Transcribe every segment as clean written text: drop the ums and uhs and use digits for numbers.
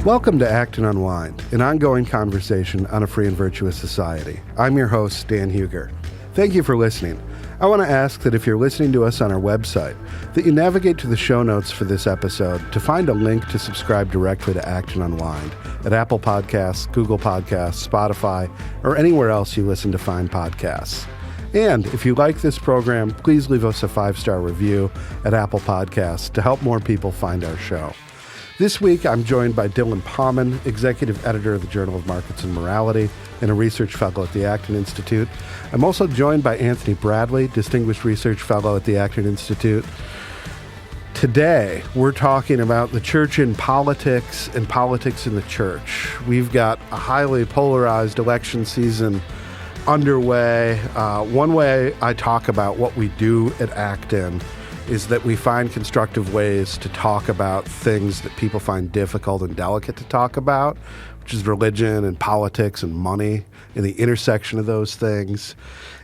Welcome to Acton Unwind, an ongoing conversation on a free and virtuous society. I'm your host, Dan Huger. Thank you for listening. I want to ask that if you're listening to us on our website, that you navigate to the show notes for this episode to find a link to subscribe directly to Acton Unwind at Apple Podcasts, Google Podcasts, Spotify, or anywhere else you listen to find podcasts. And if you like this program, please leave us a 5-star review at Apple Podcasts to help more people find our show. This week, I'm joined by Dylan Pahman, executive editor of the Journal of Markets and Morality and a research fellow at the Acton Institute. I'm also joined by Anthony Bradley, distinguished research fellow at the Acton Institute. Today, we're talking about the church in politics and politics in the church. We've got a highly polarized election season underway. One way I talk about what we do at Acton is that we find constructive ways to talk about things that people find difficult and delicate to talk about, which is religion and politics and money and the intersection of those things.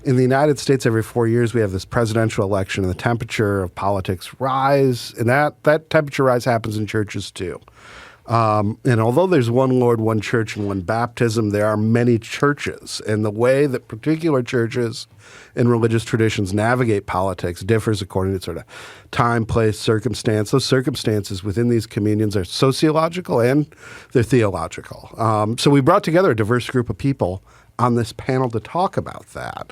In the United States, every 4 years, we have this presidential election and the temperature of politics rise, and that temperature rise happens in churches too. And although there's one Lord, one church, and one baptism, there are many churches. And the way that particular churches and religious traditions navigate politics differs according to sort of time, place, circumstance. Those circumstances within these communions are sociological and they're theological. So we brought together a diverse group of people on this panel to talk about that.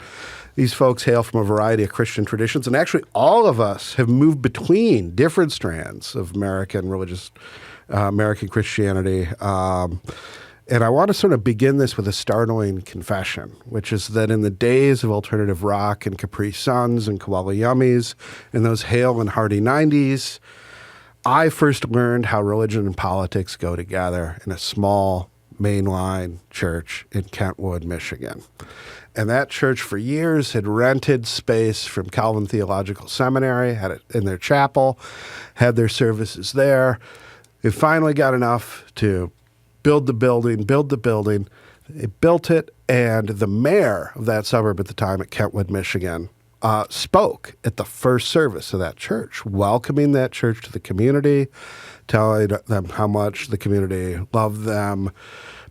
These folks hail from a variety of Christian traditions, and actually all of us have moved between different strands of American Christianity. And I want to sort of begin this with a startling confession, which is that in the days of alternative rock and Capri Suns and Koala Yummies in those hale and hearty 90s, I first learned how religion and politics go together in a small mainline church in Kentwood, Michigan. And that church for years had rented space from Calvin Theological Seminary, had it in their chapel, had their services there. They finally got enough to build the building. They built it, and the mayor of that suburb at the time at Kentwood, Michigan, spoke at the first service of that church, welcoming that church to the community, telling them how much the community loved them,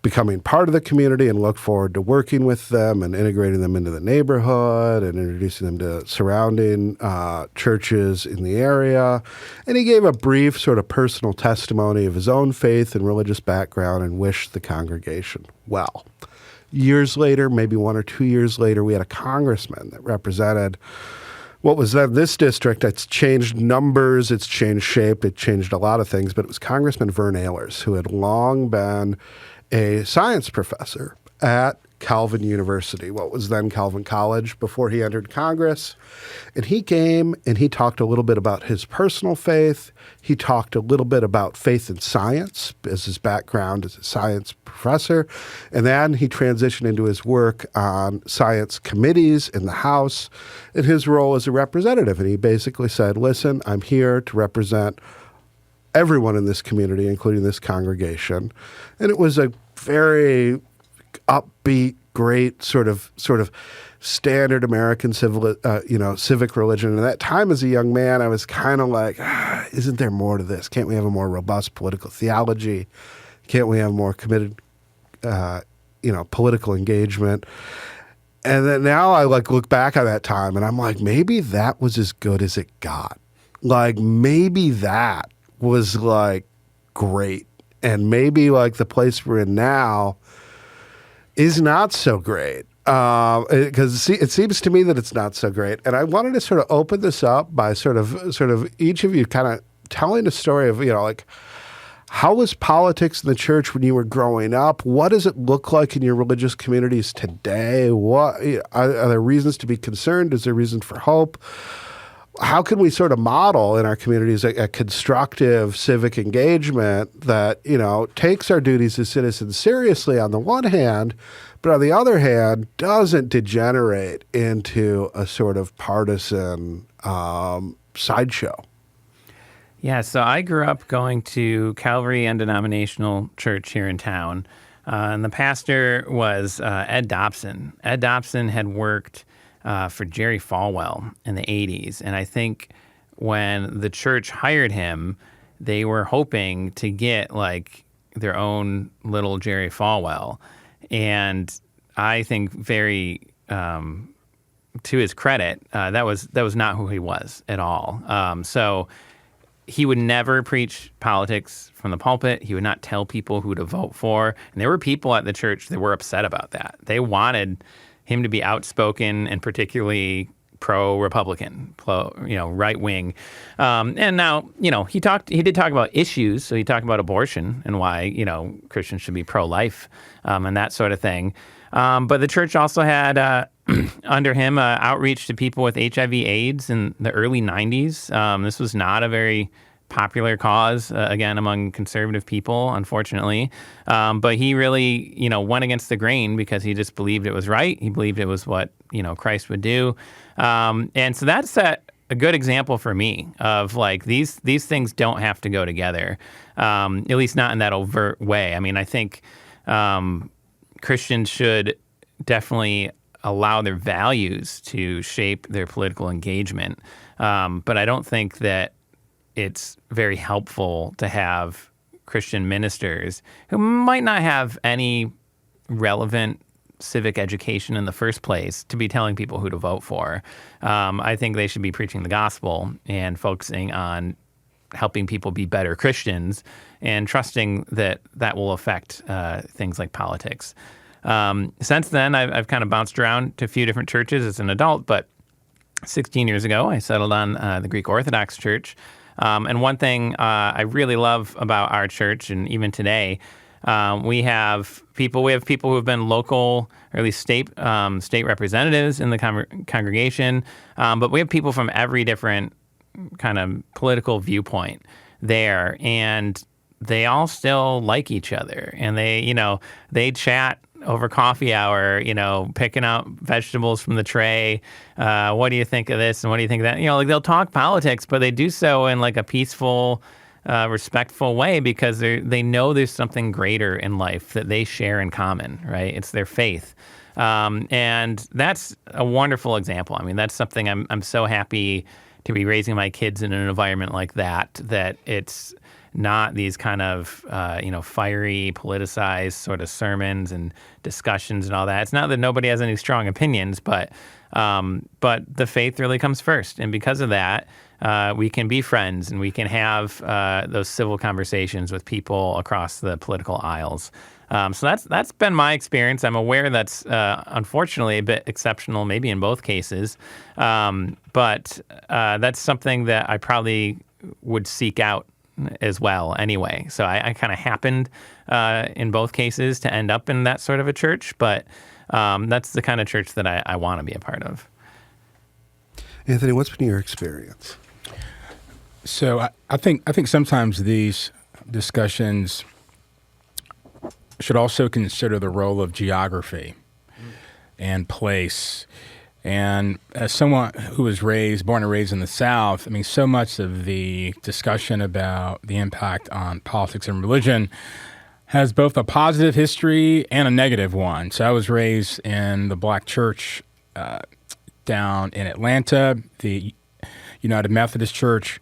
becoming part of the community and looked forward to working with them and integrating them into the neighborhood and introducing them to surrounding churches in the area. And he gave a brief sort of personal testimony of his own faith and religious background and wished the congregation well. Years later, maybe 1 or 2 years later, we had a congressman that represented what was then this district. It's changed numbers, it's changed shape, it changed a lot of things, but it was Congressman Vern Ehlers, who had long been a science professor at Calvin University, what was then Calvin College, before he entered Congress. And he came and he talked a little bit about his personal faith. He talked a little bit about faith in science as his background as a science professor. And then he transitioned into his work on science committees in the House and his role as a representative. And he basically said, listen, I'm here to represent everyone in this community, including this congregation. And it was a very upbeat, great sort of standard American civic religion. And at that time as a young man, I was kind of like, isn't there more to this? Can't we have a more robust political theology? Can't we have more committed, political engagement? And then now I look back at that time and I'm like, maybe that was as good as it got. Like maybe that was like great. And maybe like the place we're in now is not so great. Because it seems to me that it's not so great. And I wanted to sort of open this up by sort of each of you kind of telling a story of, how was politics in the church when you were growing up? What does it look like in your religious communities today? What are there reasons to be concerned? Is there reason for hope? How can we sort of model in our communities a constructive civic engagement that, takes our duties as citizens seriously on the one hand, but on the other hand, doesn't degenerate into a sort of partisan sideshow? Yeah, so I grew up going to Calvary and Denominational Church here in town, and the pastor was Ed Dobson. Ed Dobson had worked for Jerry Falwell in the 80s. And I think when the church hired him, they were hoping to get like their own little Jerry Falwell. And I think very, to his credit, that was not who he was at all. So he would never preach politics from the pulpit. He would not tell people who to vote for. And there were people at the church that were upset about that. They wanted him to be outspoken and particularly pro-Republican, right-wing. And now, he did talk about issues. So he talked about abortion and why, Christians should be pro-life and that sort of thing. But the church also had, under him, outreach to people with HIV/AIDS in the early 90s. This was not a very popular cause, again, among conservative people, unfortunately. But he really, went against the grain because he just believed it was right. He believed it was what, Christ would do. And so that's a good example for me of like these things don't have to go together, at least not in that overt way. I mean, I think Christians should definitely allow their values to shape their political engagement. But I don't think that it's very helpful to have Christian ministers who might not have any relevant civic education in the first place to be telling people who to vote for. I think they should be preaching the gospel and focusing on helping people be better Christians and trusting that that will affect things like politics. Since then, I've kind of bounced around to a few different churches as an adult, but 16 years ago, I settled on the Greek Orthodox Church. And one thing I really love about our church, and even today, we have people who have been local, or at least state representatives in the congregation, but we have people from every different kind of political viewpoint there, and they all still like each other, and they chat over coffee hour, picking out vegetables from the tray. What do you think of this? And what do you think of that? Like they'll talk politics, but they do so in like a peaceful, respectful way because they know there's something greater in life that they share in common, right? It's their faith. And that's a wonderful example. I mean, that's something I'm so happy to be raising my kids in an environment like that it's not these kind of, fiery, politicized sort of sermons and discussions and all that. It's not that nobody has any strong opinions, but the faith really comes first. And because of that, we can be friends and we can have those civil conversations with people across the political aisles. So that's been my experience. I'm aware that's unfortunately a bit exceptional, maybe in both cases. But that's something that I probably would seek out as well anyway. So I kind of happened in both cases to end up in that sort of a church, but that's the kind of church that I want to be a part of. Anthony, what's been your experience? So I think sometimes these discussions should also consider the role of geography and place. And as someone who was born and raised in the South, I mean, so much of the discussion about the impact on politics and religion has both a positive history and a negative one. So I was raised in the Black church down in Atlanta, the United Methodist Church.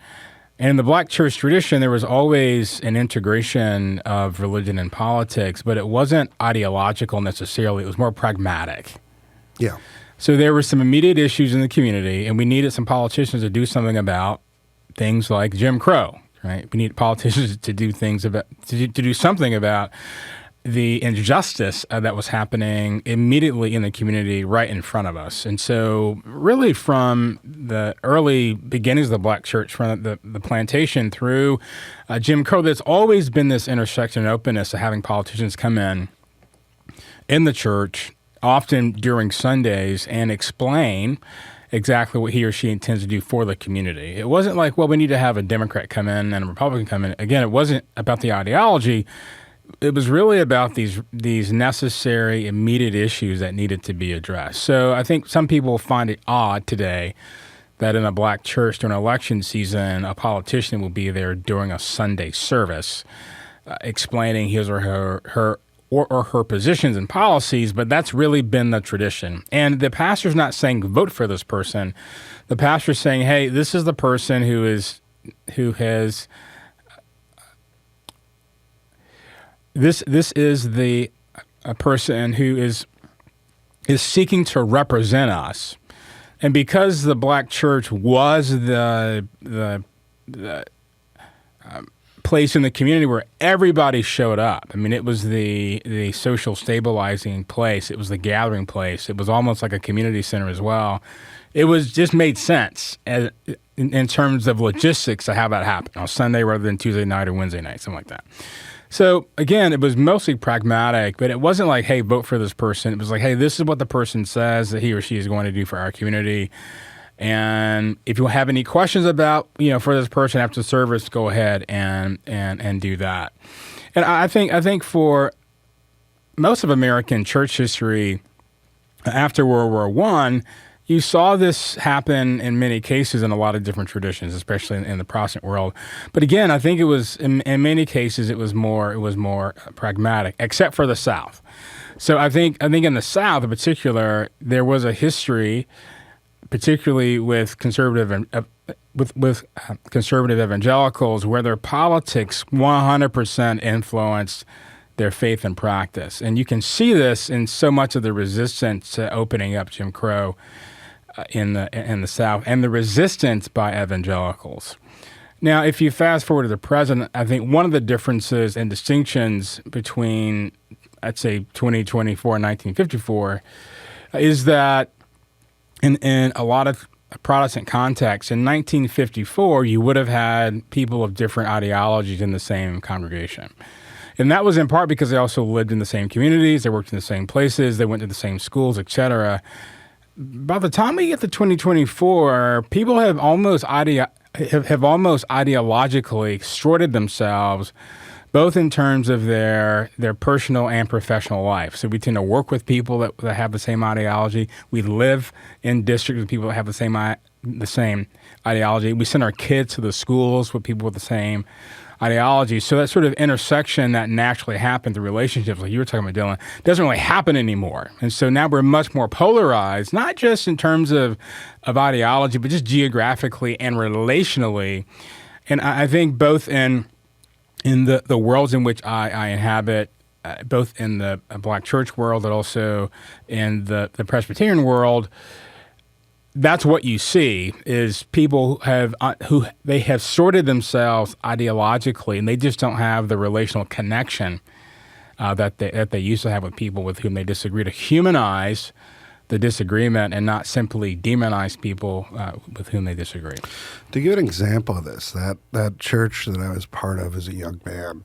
And in the Black church tradition, there was always an integration of religion and politics, but it wasn't ideological necessarily. It was more pragmatic. Yeah. So there were some immediate issues in the community, and we needed some politicians to do something about things like Jim Crow, right? We needed politicians to do things about to do something about the injustice that was happening immediately in the community right in front of us. And so really from the early beginnings of the Black church, from the plantation through Jim Crow, there's always been this intersection and openness of having politicians come in the church, often during Sundays, and explain exactly what he or she intends to do for the community. It wasn't like, well, we need to have a Democrat come in and a Republican come in. Again, it wasn't about the ideology. It was really about these necessary immediate issues that needed to be addressed. So I think some people find it odd today that in a Black church during election season, a politician will be there during a Sunday service explaining his or her positions and policies, but that's really been the tradition. And the pastor's not saying vote for this person. The pastor's saying, hey, this is the person who has this is a person who is seeking to represent us. And because the black church was the place in the community where everybody showed up. I mean, it was the social stabilizing place. It was the gathering place. It was almost like a community center as well. It was just made sense in terms of logistics to have that happen on Sunday rather than Tuesday night or Wednesday night, something like that. So again, it was mostly pragmatic, but it wasn't like, hey, vote for this person. It was like, hey, this is what the person says that he or she is going to do for our community. And if you have any questions about, for this person after the service, go ahead and do that. And I think for most of American church history after World War I, you saw this happen in many cases in a lot of different traditions, especially in the Protestant world. But again, I think it was in many cases it was more pragmatic, except for the South. So I think in the South in particular, there was a history, particularly with conservative evangelicals, where their politics 100% influenced their faith and practice. And you can see this in so much of the resistance to opening up Jim Crow in the South, and the resistance by evangelicals. Now, if you fast forward to the present, I think one of the differences and distinctions between, I'd say, 2024 and 1954 is that in a lot of Protestant contexts, in 1954, you would have had people of different ideologies in the same congregation. And that was in part because they also lived in the same communities, they worked in the same places, they went to the same schools, etc. By the time we get to 2024, people have almost ideologically extorted themselves, both in terms of their personal and professional life. So we tend to work with people that have the same ideology. We live in districts with people that have the same ideology. We send our kids to the schools with people with the same ideology. So that sort of intersection that naturally happened through relationships, like you were talking about, Dylan, doesn't really happen anymore. And so now we're much more polarized, not just in terms of ideology, but just geographically and relationally. And I think both in the worlds in which I inhabit, both in the black church world and also in the Presbyterian world, that's what you see is people who have sorted themselves ideologically, and they just don't have the relational connection that they used to have with people with whom they disagree, to humanize the disagreement and not simply demonize people with whom they disagree. To give an example of this, that church that I was part of as a young man,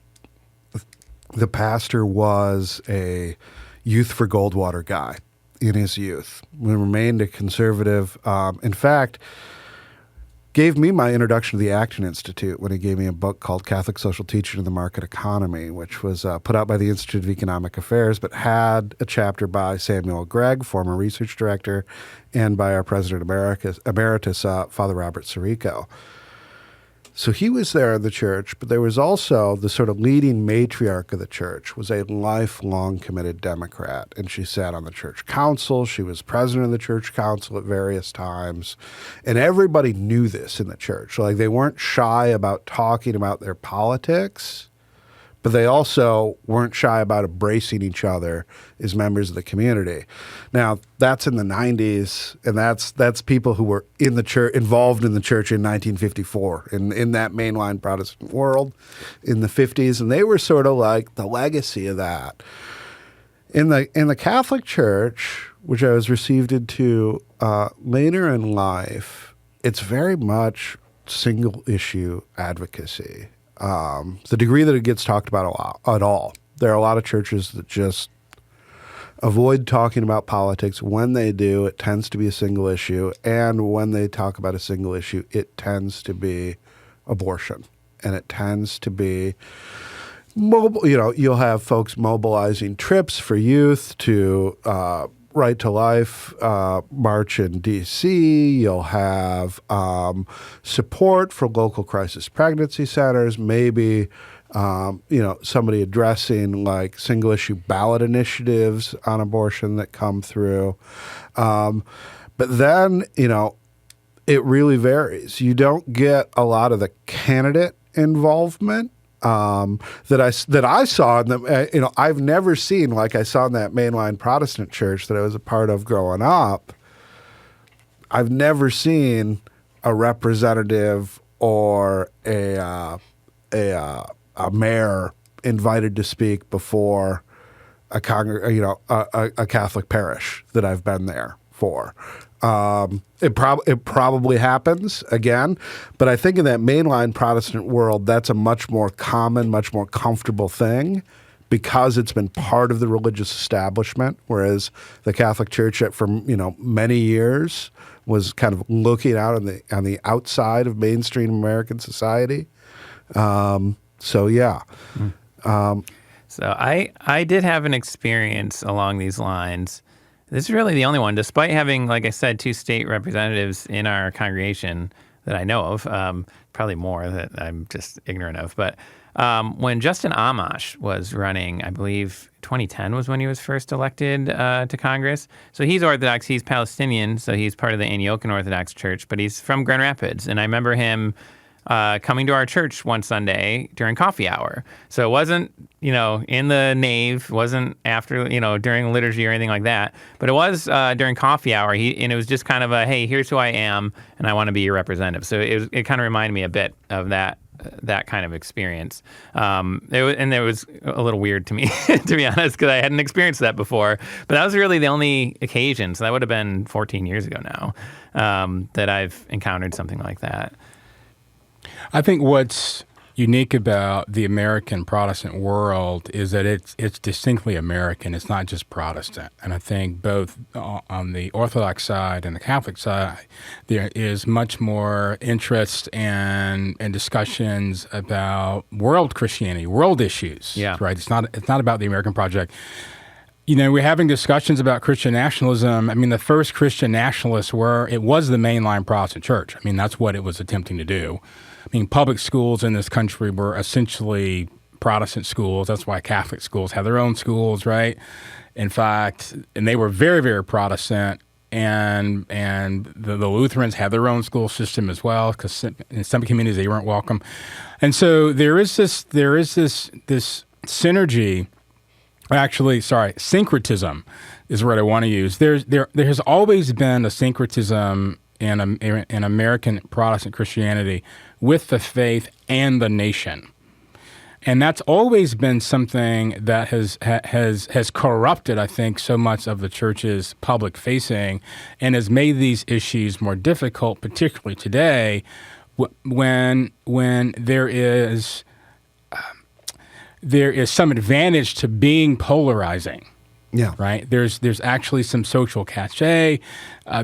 the pastor was a Youth for Goldwater guy in his youth. We remained a conservative. In fact, gave me my introduction to the Acton Institute when he gave me a book called Catholic Social Teaching in the Market Economy, which was put out by the Institute of Economic Affairs, but had a chapter by Samuel Gregg, former research director, and by our President Emeritus, Father Robert Sirico. So he was there in the church, but there was also the sort of leading matriarch of the church was a lifelong committed Democrat, and she sat on the church council. She was president of the church council at various times, and everybody knew this in the church. Like, they weren't shy about talking about their politics, but they also weren't shy about embracing each other as members of the community. Now, that's in the 90s, and that's people who were in the church, involved in the church in 1954, in that mainline Protestant world in the 50s, and they were sort of like the legacy of that. In the Catholic Church, which I was received into later in life, it's very much single-issue advocacy. The degree that it gets talked about a lot at all. There are a lot of churches that just avoid talking about politics. When they do, it tends to be a single issue. And when they talk about a single issue, it tends to be abortion. And it tends to be you'll have folks mobilizing trips for youth to Right to Life march in D.C. You'll have support for local crisis pregnancy centers, maybe somebody addressing like single issue ballot initiatives on abortion that come through. But then, it really varies. You don't get a lot of the candidate involvement that I saw in the, I've never seen, like I saw in that mainline Protestant church that I was a part of growing up. I've never seen a representative or a mayor invited to speak before a Catholic parish that I've been there for. It probably happens again, but I think in that mainline Protestant world, that's a much more common, much more comfortable thing because it's been part of the religious establishment, whereas the Catholic Church for many years was kind of looking out on the outside of mainstream American society. So yeah. So I did have an experience along these lines. This is really the only one, despite having, like I said, 2 state representatives in our congregation that I know of, probably more that I'm just ignorant of. But when Justin Amash was running, I believe 2010 was when he was first elected to Congress. So he's Orthodox, he's Palestinian, so he's part of the Antiochian Orthodox Church, but he's from Grand Rapids. And I remember him coming to our church one Sunday during coffee hour. So it wasn't, in the nave, wasn't after, during liturgy or anything like that, but it was during coffee hour. And it was just kind of a, hey, here's who I am, and I want to be your representative. So it kind of reminded me a bit of that kind of experience. It was a little weird to me, to be honest, because I hadn't experienced that before. But that was really the only occasion, so that would have been 14 years ago now, that I've encountered something like that. I think what's unique about the American Protestant world is that it's distinctly American. It's not just Protestant. And I think both on the Orthodox side and the Catholic side, there is much more interest and discussions about world Christianity, world issues. Yeah. Right. It's not about the American project. We're having discussions about Christian nationalism. I mean, the first Christian nationalists was the mainline Protestant church. I mean, that's what it was attempting to do. I mean, public schools in this country were essentially Protestant schools. That's why Catholic schools have their own schools, right? In fact, and they were very, very Protestant. And the Lutherans had their own school system as well, because in some communities they weren't welcome. And so there is this synergy. Actually, syncretism is what I want to use. There has always been a syncretism in American Protestant Christianity with the faith and the nation, and that's always been something that has corrupted, I think, so much of the church's public facing, and has made these issues more difficult, particularly today, when there is some advantage to being polarizing. Yeah. Right. There's actually some social cachet.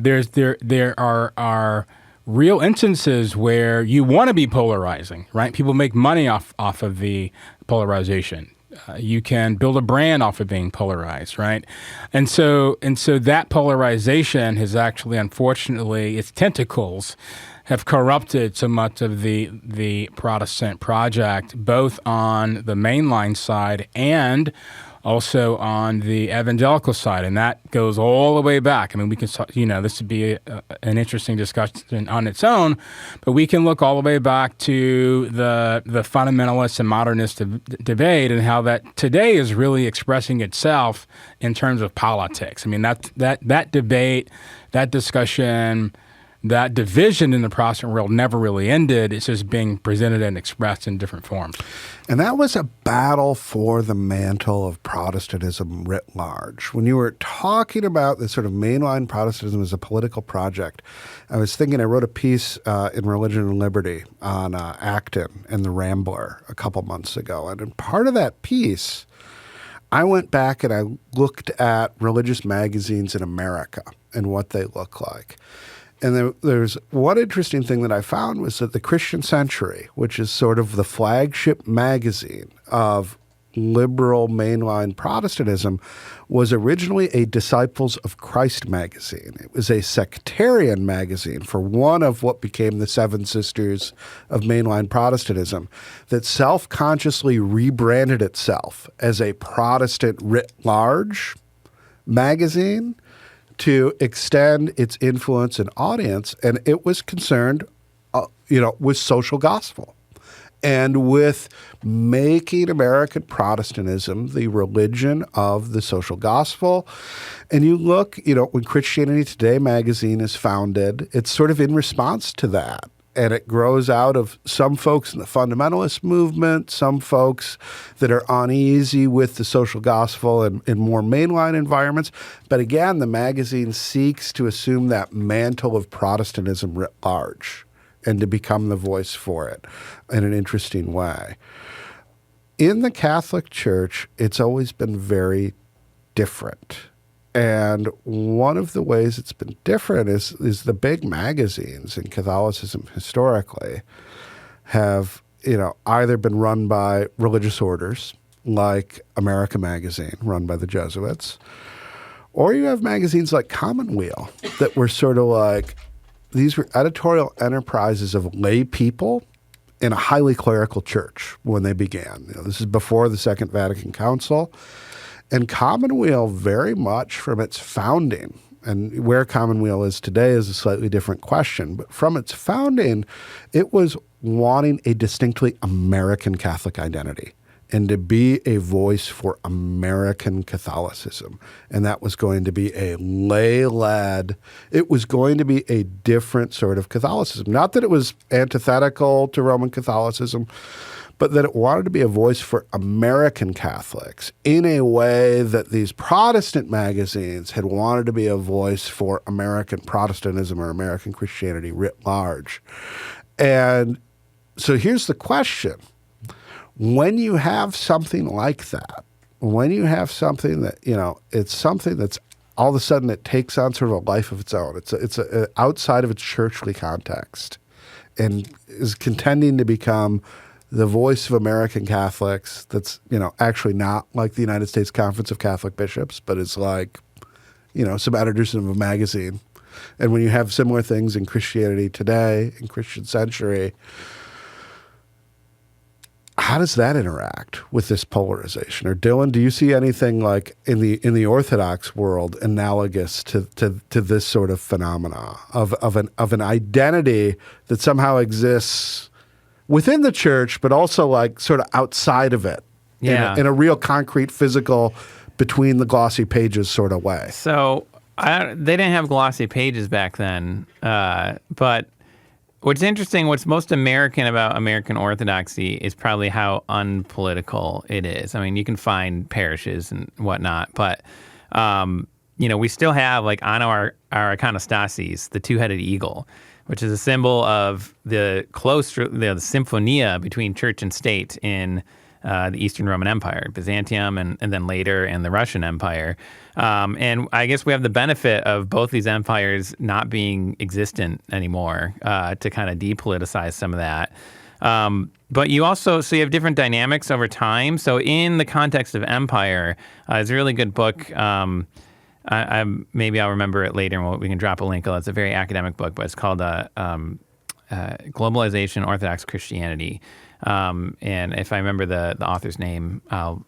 There are real instances where you want to be polarizing. Right. People make money off of the polarization. You can build a brand off of being polarized. Right. And so that polarization has actually, unfortunately, its tentacles have corrupted so much of the Protestant project, both on the mainline side and also on the evangelical side, and that goes all the way back. I mean, we can, this would be an interesting discussion on its own, but we can look all the way back to the fundamentalist and modernist debate, and how that today is really expressing itself in terms of politics. I mean, that debate, that discussion, that division in the Protestant world never really ended. It's just being presented and expressed in different forms. And that was a battle for the mantle of Protestantism writ large. When you were talking about this sort of mainline Protestantism as a political project, I was thinking, I wrote a piece in Religion and Liberty on Acton and the Rambler a couple months ago. And in part of that piece, I went back and I looked at religious magazines in America and what they look like. And there's one interesting thing that I found was that the Christian Century, which is sort of the flagship magazine of liberal mainline Protestantism, was originally a Disciples of Christ magazine. It was a sectarian magazine for one of what became the Seven Sisters of mainline Protestantism that self-consciously rebranded itself as a Protestant writ large magazine to extend its influence and audience, and it was concerned, with social gospel. and with making American Protestantism the religion of the social gospel. And you look, when Christianity Today magazine is founded, it's sort of in response to that. And it grows out of some folks in the fundamentalist movement, some folks that are uneasy with the social gospel in more mainline environments. But again, the magazine seeks to assume that mantle of Protestantism writ large and to become the voice for it in an interesting way. In the Catholic Church, it's always been very different. And one of the ways it's been different is the big magazines in Catholicism historically have, either been run by religious orders, like America Magazine, run by the Jesuits, or you have magazines like Commonweal that were sort of like, these were editorial enterprises of lay people in a highly clerical church when they began. This is before the Second Vatican Council. And Commonweal, very much from its founding, and where Commonweal is today is a slightly different question, but from its founding, it was wanting a distinctly American Catholic identity and to be a voice for American Catholicism. And that was going to be a lay-led, it was going to be a different sort of Catholicism. Not that it was antithetical to Roman Catholicism, but that it wanted to be a voice for American Catholics in a way that these Protestant magazines had wanted to be a voice for American Protestantism or American Christianity writ large. And so here's the question. When you have something like that, when you have something that, it's something that's all of a sudden it takes on sort of a life of its own. It's outside of its churchly context and is contending to become the voice of American Catholics that's, actually not like the United States Conference of Catholic Bishops, but is like, some editors of a magazine. And when you have similar things in Christianity Today, in Christian Century, how does that interact with this polarization? Or Dylan, do you see anything like in the Orthodox world analogous to this sort of phenomena of an identity that somehow exists within the church, but also like sort of outside of it, in a real concrete, physical, between the glossy pages sort of way? So they didn't have glossy pages back then, but what's interesting, what's most American about American Orthodoxy is probably how unpolitical it is. I mean, you can find parishes and whatnot, but we still have like on our iconostases the two-headed eagle, which is a symbol of the symphonia between church and state in the Eastern Roman Empire, Byzantium, and then later in the Russian Empire. And I guess we have the benefit of both these empires not being existent anymore to kind of depoliticize some of that. But you have different dynamics over time. So in the context of empire, there's a really good book. Maybe I'll remember it later and we can drop a link. It's a very academic book, but it's called Globalization, Orthodox Christianity. And if I remember the author's name, I'll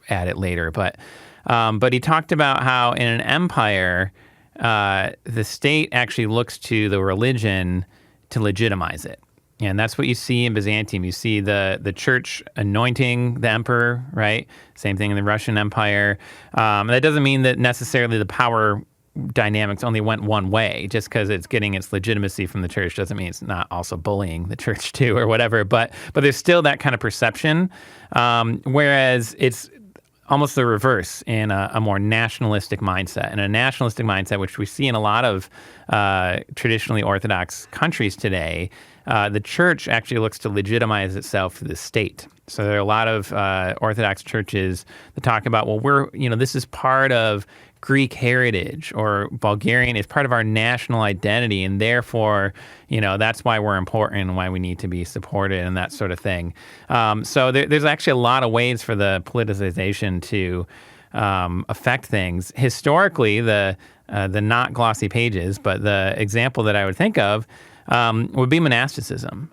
add it later. But he talked about how in an empire, the state actually looks to the religion to legitimize it. And that's what you see in Byzantium. You see the church anointing the emperor, right? Same thing in the Russian Empire. That doesn't mean that necessarily the power dynamics only went one way. Just because it's getting its legitimacy from the church doesn't mean it's not also bullying the church too or whatever. But there's still that kind of perception, whereas it's almost the reverse in a more nationalistic mindset. And a nationalistic mindset, which we see in a lot of traditionally Orthodox countries today, the church actually looks to legitimize itself through the state. So there are a lot of Orthodox churches that talk about, well, this is part of Greek heritage or Bulgarian. It's part of our national identity, and therefore, that's why we're important and why we need to be supported and that sort of thing. So there's actually a lot of ways for the politicization to affect things. Historically, the not glossy pages, but the example that I would think of would be monasticism.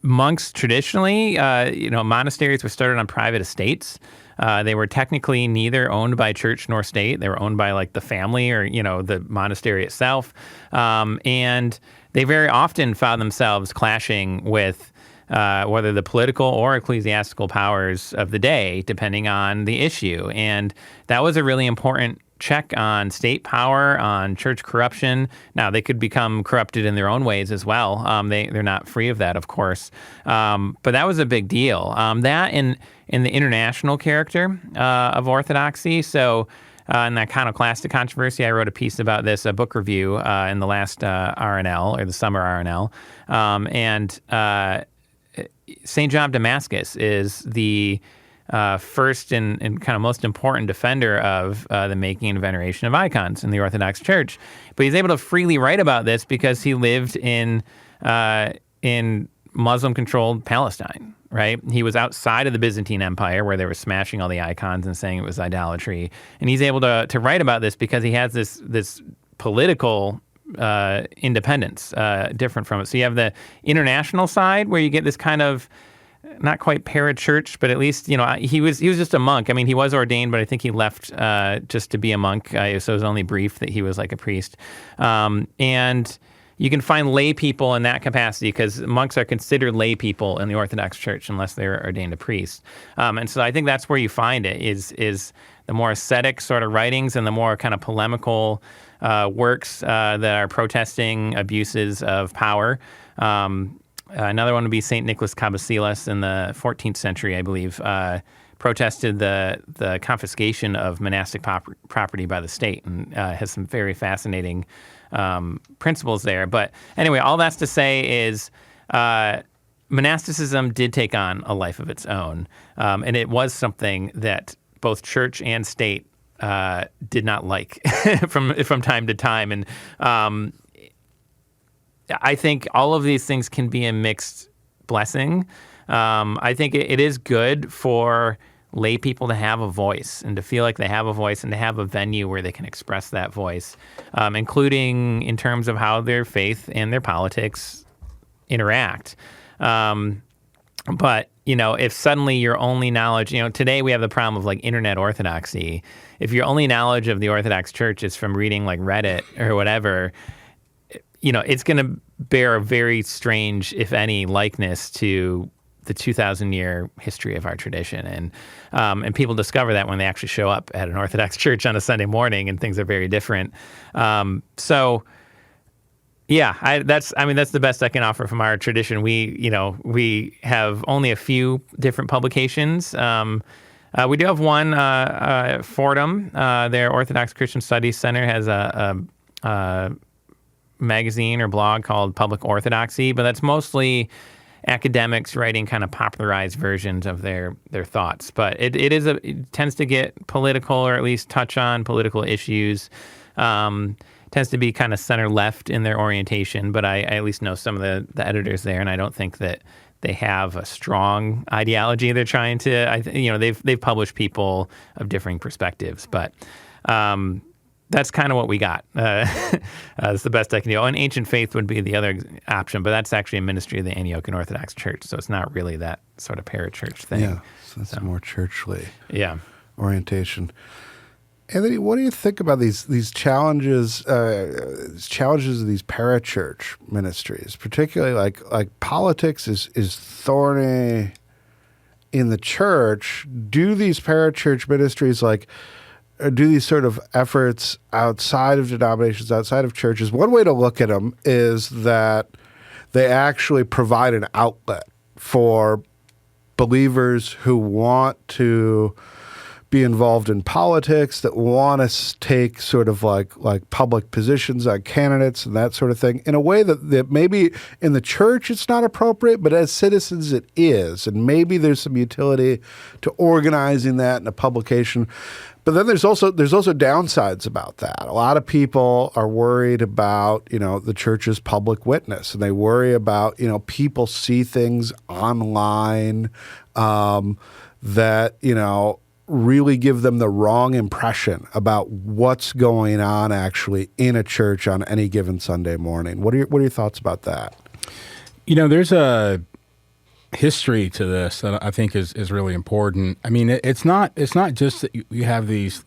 Monks traditionally, monasteries were started on private estates. They were technically neither owned by church nor state. They were owned by like the family or, the monastery itself. And they very often found themselves clashing with whether the political or ecclesiastical powers of the day, depending on the issue. And that was a really important check on state power, on church corruption. Now, they could become corrupted in their own ways as well. They're not free of that, of course. But that was a big deal. That in the international character of Orthodoxy. So in that iconoclastic controversy, I wrote a piece about this, a book review in the last RNL, or the summer RNL. St. John of Damascus is the first and kind of most important defender of the making and veneration of icons in the Orthodox Church. But he's able to freely write about this because he lived in Muslim-controlled Palestine, right? He was outside of the Byzantine Empire where they were smashing all the icons and saying it was idolatry. And he's able to write about this because he has this political independence different from it. So you have the international side where you get this kind of not quite parachurch, but at least, he was just a monk. I mean, he was ordained, but I think he left just to be a monk. So it was only brief that he was like a priest. And you can find lay people in that capacity because monks are considered lay people in the Orthodox Church unless they're ordained a priest. And so I think that's where you find it is the more ascetic sort of writings and the more kind of polemical works that are protesting abuses of power. Another one would be St. Nicholas Cabasilas in the 14th century, I believe, protested the confiscation of monastic property by the state and has some very fascinating principles there. But anyway, all that's to say is monasticism did take on a life of its own, and it was something that both church and state did not like from time to time. And I think all of these things can be a mixed blessing. I think it is good for lay people to have a voice and to feel like they have a voice and to have a venue where they can express that voice, including in terms of how their faith and their politics interact. But, if suddenly your only knowledge, today we have the problem of like internet orthodoxy. If your only knowledge of the Orthodox Church is from reading like Reddit or whatever, it's going to bear a very strange, if any, likeness to the 2,000-year history of our tradition. And people discover that when they actually show up at an Orthodox church on a Sunday morning and things are very different. That's the best I can offer from our tradition. We have only a few different publications. We do have one, Fordham, their Orthodox Christian Studies Center has a magazine or blog called Public Orthodoxy, but that's mostly academics writing kind of popularized versions of their thoughts. But it tends to get political, or at least touch on political issues. Tends to be kind of center left in their orientation, but I at least know some of the editors there, and I don't think that they have a strong ideology they're trying to. They've published people of differing perspectives, but that's kind of what we got. It's the best I can do. And Ancient Faith would be the other option, but that's actually a ministry of the Antiochian Orthodox Church, so it's not really that sort of parachurch thing. Yeah, so that's more churchly orientation. Anthony, what do you think about these challenges? Challenges of these parachurch ministries, particularly like politics is thorny in the church. Do these parachurch ministries do these sort of efforts outside of denominations, outside of churches? One way to look at them is that they actually provide an outlet for believers who want to be involved in politics, that want to take sort of like public positions on candidates and that sort of thing in a way that maybe in the church it's not appropriate, but as citizens it is. And maybe there's some utility to organizing that in a publication. But then there's also downsides about that. A lot of people are worried about, the church's public witness, and they worry about, people see things online that, really give them the wrong impression about what's going on actually in a church on any given Sunday morning. What are your thoughts about that? There's a history to this that I think is really important. I mean, it's not just that you have these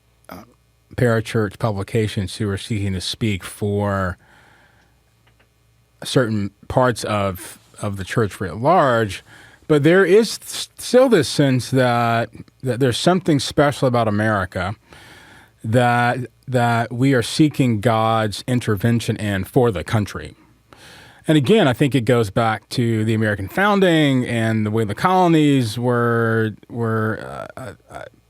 parachurch publications who are seeking to speak for certain parts of the church writ large. But there is still this sense that there's something special about America that we are seeking God's intervention in for the country. And again, I think it goes back to the American founding and the way the colonies were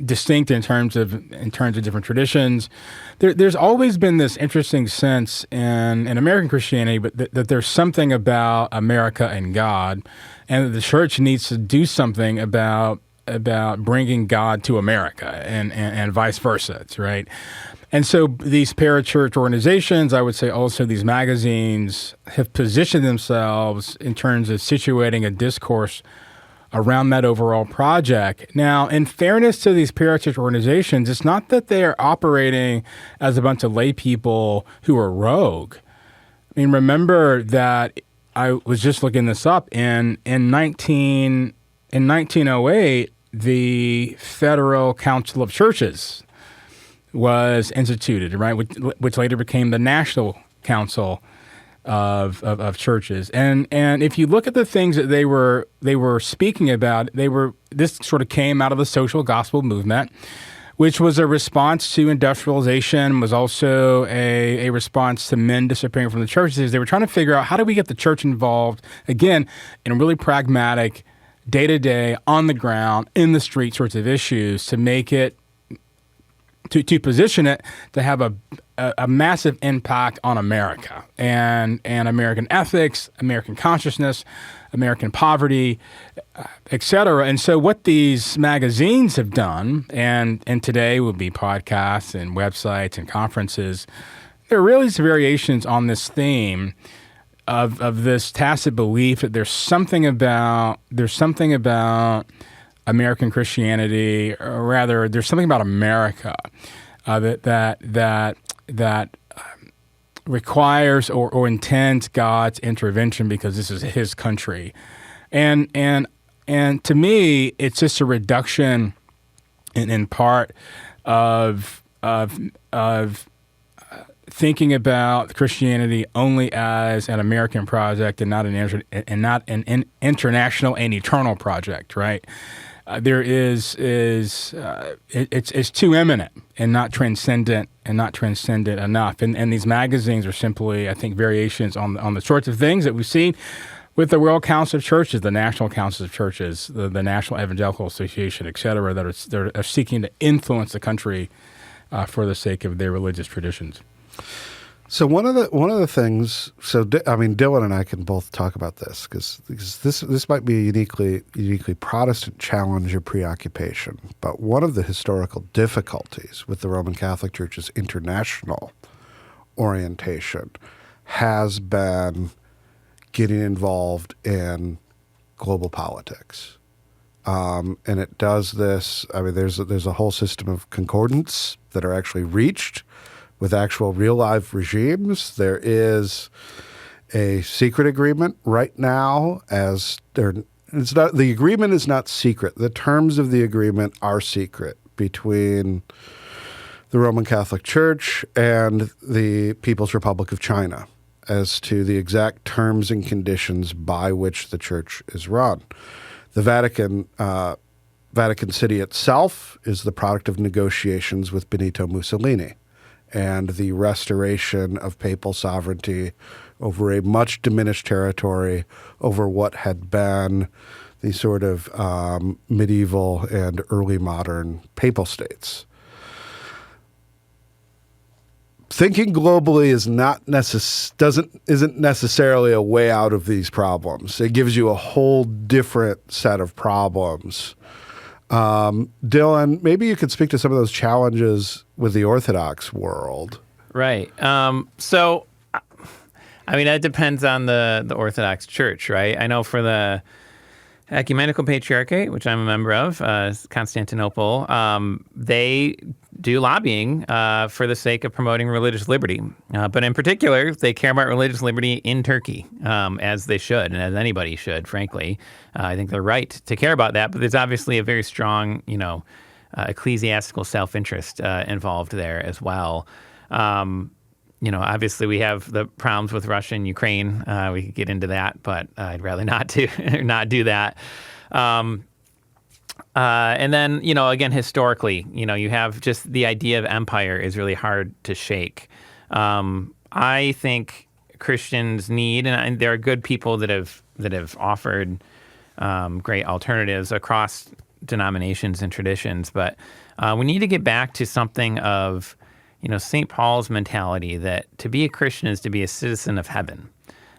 distinct in terms of different traditions. There's always been this interesting sense in American Christianity, but that there's something about America and God, and that the church needs to do something about bringing God to America and vice versa, right? And so these parachurch organizations, I would say also these magazines, have positioned themselves in terms of situating a discourse around that overall project. Now, in fairness to these parachurch organizations, it's not that they are operating as a bunch of lay people who are rogue. I mean, remember that I was just looking this up. In 1908, the Federal Council of Churches was instituted, right, which later became the National Council of Churches. And if you look at the things that they were speaking about, this sort of came out of the social gospel movement, which was a response to industrialization, was also a response to men disappearing from the churches. They were trying to figure out, how do we get the church involved, again, in really pragmatic, day-to-day, on the ground, in the street sorts of issues, to make it, to position it to have a massive impact on America and American ethics, American consciousness, American poverty, et cetera. And so what these magazines have done, and today will be podcasts and websites and conferences, there are really variations on this theme of this tacit belief that there's something about American Christianity, or rather, there's something about America that requires or intends God's intervention because this is His country, and to me, it's just a reduction, in part, of thinking about Christianity only as an American project and not an international and eternal project, right? It's too imminent and not transcendent enough. And these magazines are simply, I think, variations on the sorts of things that we've seen with the World Council of Churches, the National Councils of Churches, the National Evangelical Association, et cetera, that are seeking to influence the country for the sake of their religious traditions. So one of the things, Dylan and I can both talk about this because this might be a uniquely Protestant challenge or preoccupation. But one of the historical difficulties with the Roman Catholic Church's international orientation has been getting involved in global politics, and it does this. I mean, there's a whole system of concordance that are actually reached with actual real life regimes. There is a secret agreement right now, the agreement is not secret. The terms of the agreement are secret between the Roman Catholic Church and the People's Republic of China as to the exact terms and conditions by which the church is run. The Vatican City itself is the product of negotiations with Benito Mussolini and the restoration of papal sovereignty over a much diminished territory, over what had been the sort of medieval and early modern papal states. Thinking globally isn't necessarily a way out of these problems. It gives you a whole different set of problems. Dylan, maybe you could speak to some of those challenges with the Orthodox world. Right. So, I mean, that depends on the Orthodox Church, right? I know for the Ecumenical Patriarchate, which I'm a member of, Constantinople, they do lobbying for the sake of promoting religious liberty. But in particular, they care about religious liberty in Turkey, as they should, and as anybody should, frankly. I think they're right to care about that, but there's obviously a very strong, ecclesiastical self-interest involved there as well. Obviously we have the problems with Russia and Ukraine. We could get into that, but I'd rather not do that. And then, again, historically, you have just the idea of empire is really hard to shake. I think Christians need, and there are good people that have offered great alternatives across denominations and traditions, but we need to get back to something of, St. Paul's mentality that to be a Christian is to be a citizen of heaven.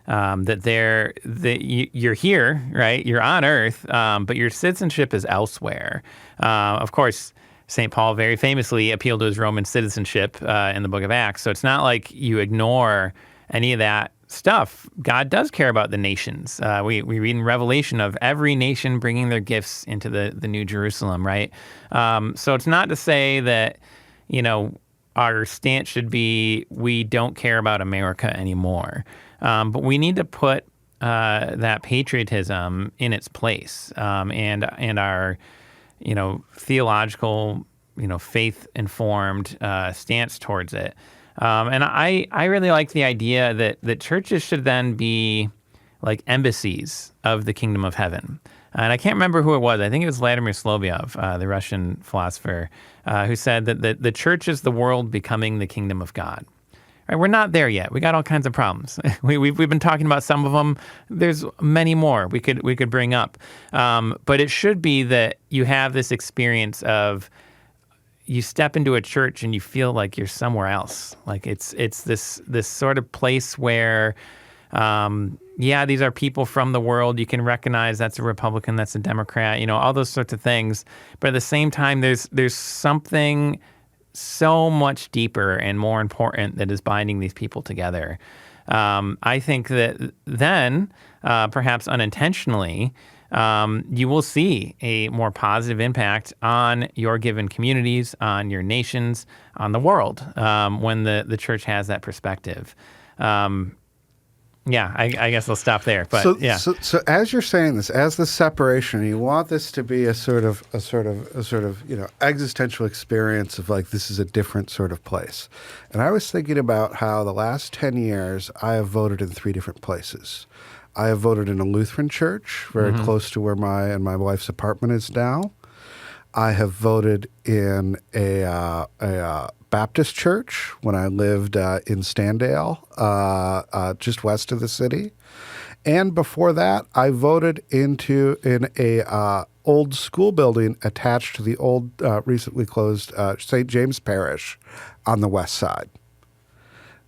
That you're here, right? You're on earth, but your citizenship is elsewhere. Of course, St. Paul very famously appealed to his Roman citizenship in the book of Acts. So it's not like you ignore any of that stuff. God does care about the nations. We read in Revelation of every nation bringing their gifts into the New Jerusalem, right? So it's not to say that, our stance should be we don't care about America anymore. But we need to put that patriotism in its place, and our, theological, faith-informed stance towards it. And I really like the idea that churches should then be like embassies of the kingdom of heaven. And I can't remember who it was. I think it was Vladimir Solovyov, the Russian philosopher, who said that the church is the world becoming the kingdom of God. Right, we're not there yet. We got all kinds of problems. We've been talking about some of them. There's many more we could bring up. But it should be that you have this experience of you step into a church and you feel like you're somewhere else. Like it's this sort of place where, these are people from the world. You can recognize that's a Republican, that's a Democrat, all those sorts of things. But at the same time, there's something so much deeper and more important that is binding these people together. I think that then, perhaps unintentionally, you will see a more positive impact on your given communities, on your nations, on the world, when the church has that perspective. I guess I'll stop there. But so as you're saying this, as the separation, you want this to be a sort of existential experience of like this is a different sort of place. And I was thinking about how the last 10 years I have voted in 3 different places. I have voted in a Lutheran church, very close to where my wife's apartment is now. I have voted in a Baptist church when I lived in Standale, just west of the city. And before that, I voted in a old school building attached to the old, recently closed St. James Parish on the west side.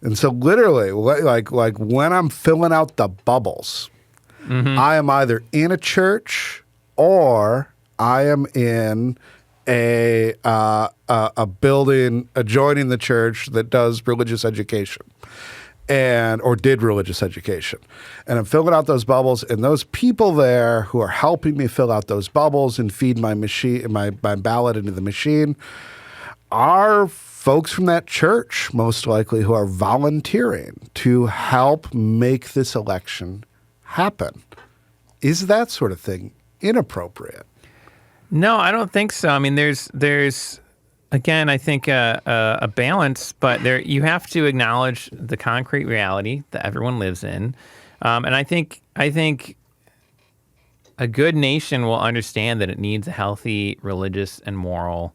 And so literally, like when I'm filling out the bubbles, I am either in a church or I am in a building adjoining the church that does religious education or did religious education. And I'm filling out those bubbles, and those people there who are helping me fill out those bubbles and feed my machine, my ballot into the machine are folks from that church, most likely, who are volunteering to help make this election happen. Is that sort of thing inappropriate? No, I don't think so. I mean, there's again, I think a balance, but you have to acknowledge the concrete reality that everyone lives in, and I think a good nation will understand that it needs a healthy religious and moral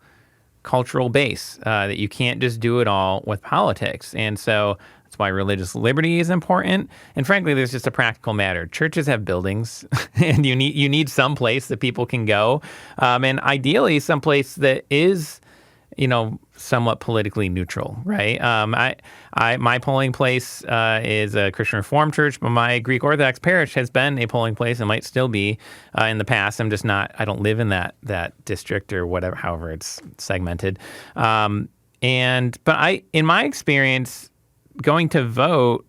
cultural base, that you can't just do it all with politics. And so that's why religious liberty is important. And frankly, there's just a practical matter. Churches have buildings, and you need some place that people can go, and ideally some place that is, somewhat politically neutral, right? My polling place is a Christian Reformed church, but my Greek Orthodox parish has been a polling place and might still be in the past. I don't live in that district or whatever, however it's segmented. But in my experience, going to vote,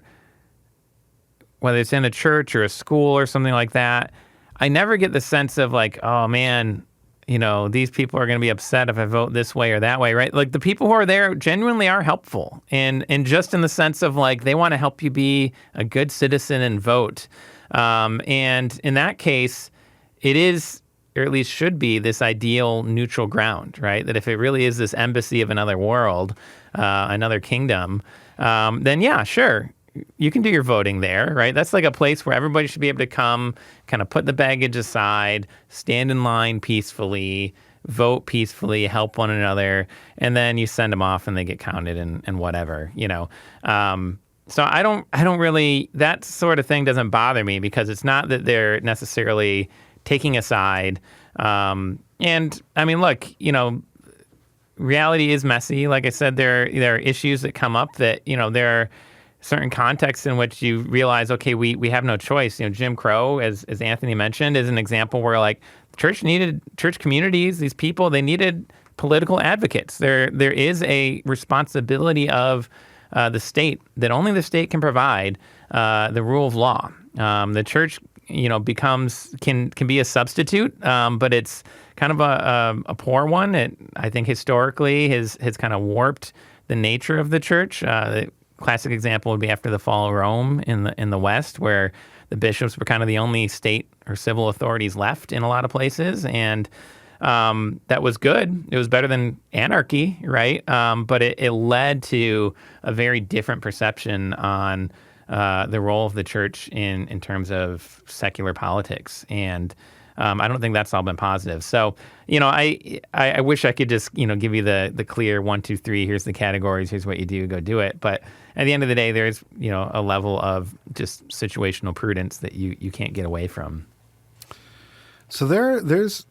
whether it's in a church or a school or something like that, I never get the sense of like, oh man, these people are going to be upset if I vote this way or that way, right? Like the people who are there genuinely are helpful, and just in the sense of like they want to help you be a good citizen and vote. And in that case, it is or at least should be, this ideal neutral ground, right? That if it really is this embassy of another world, another kingdom, then yeah, sure, you can do your voting there, right? That's like a place where everybody should be able to come, kind of put the baggage aside, stand in line peacefully, vote peacefully, help one another, and then you send them off and they get counted and whatever, So I don't really, that sort of thing doesn't bother me, because it's not that they're necessarily taking a side. And I mean, look, reality is messy. Like I said, there are issues that come up that, there are certain contexts in which you realize, okay, we have no choice. Jim Crow, as Anthony mentioned, is an example where like church communities, these people, they needed political advocates. There is a responsibility of the state, that only the state can provide the rule of law. The church, can be a substitute, but it's kind of a poor one. I think historically has kind of warped the nature of the church. The classic example would be after the fall of Rome in the West, where the bishops were kind of the only state or civil authorities left in a lot of places, and that was good. It was better than anarchy, right? But it led to a very different perception on the role of the church in terms of secular politics. And I don't think that's all been positive. So, I wish I could just, give you the clear 1, 2, 3, here's the categories, here's what you do, go do it. But at the end of the day, there's, a level of just situational prudence that you can't get away from. So there's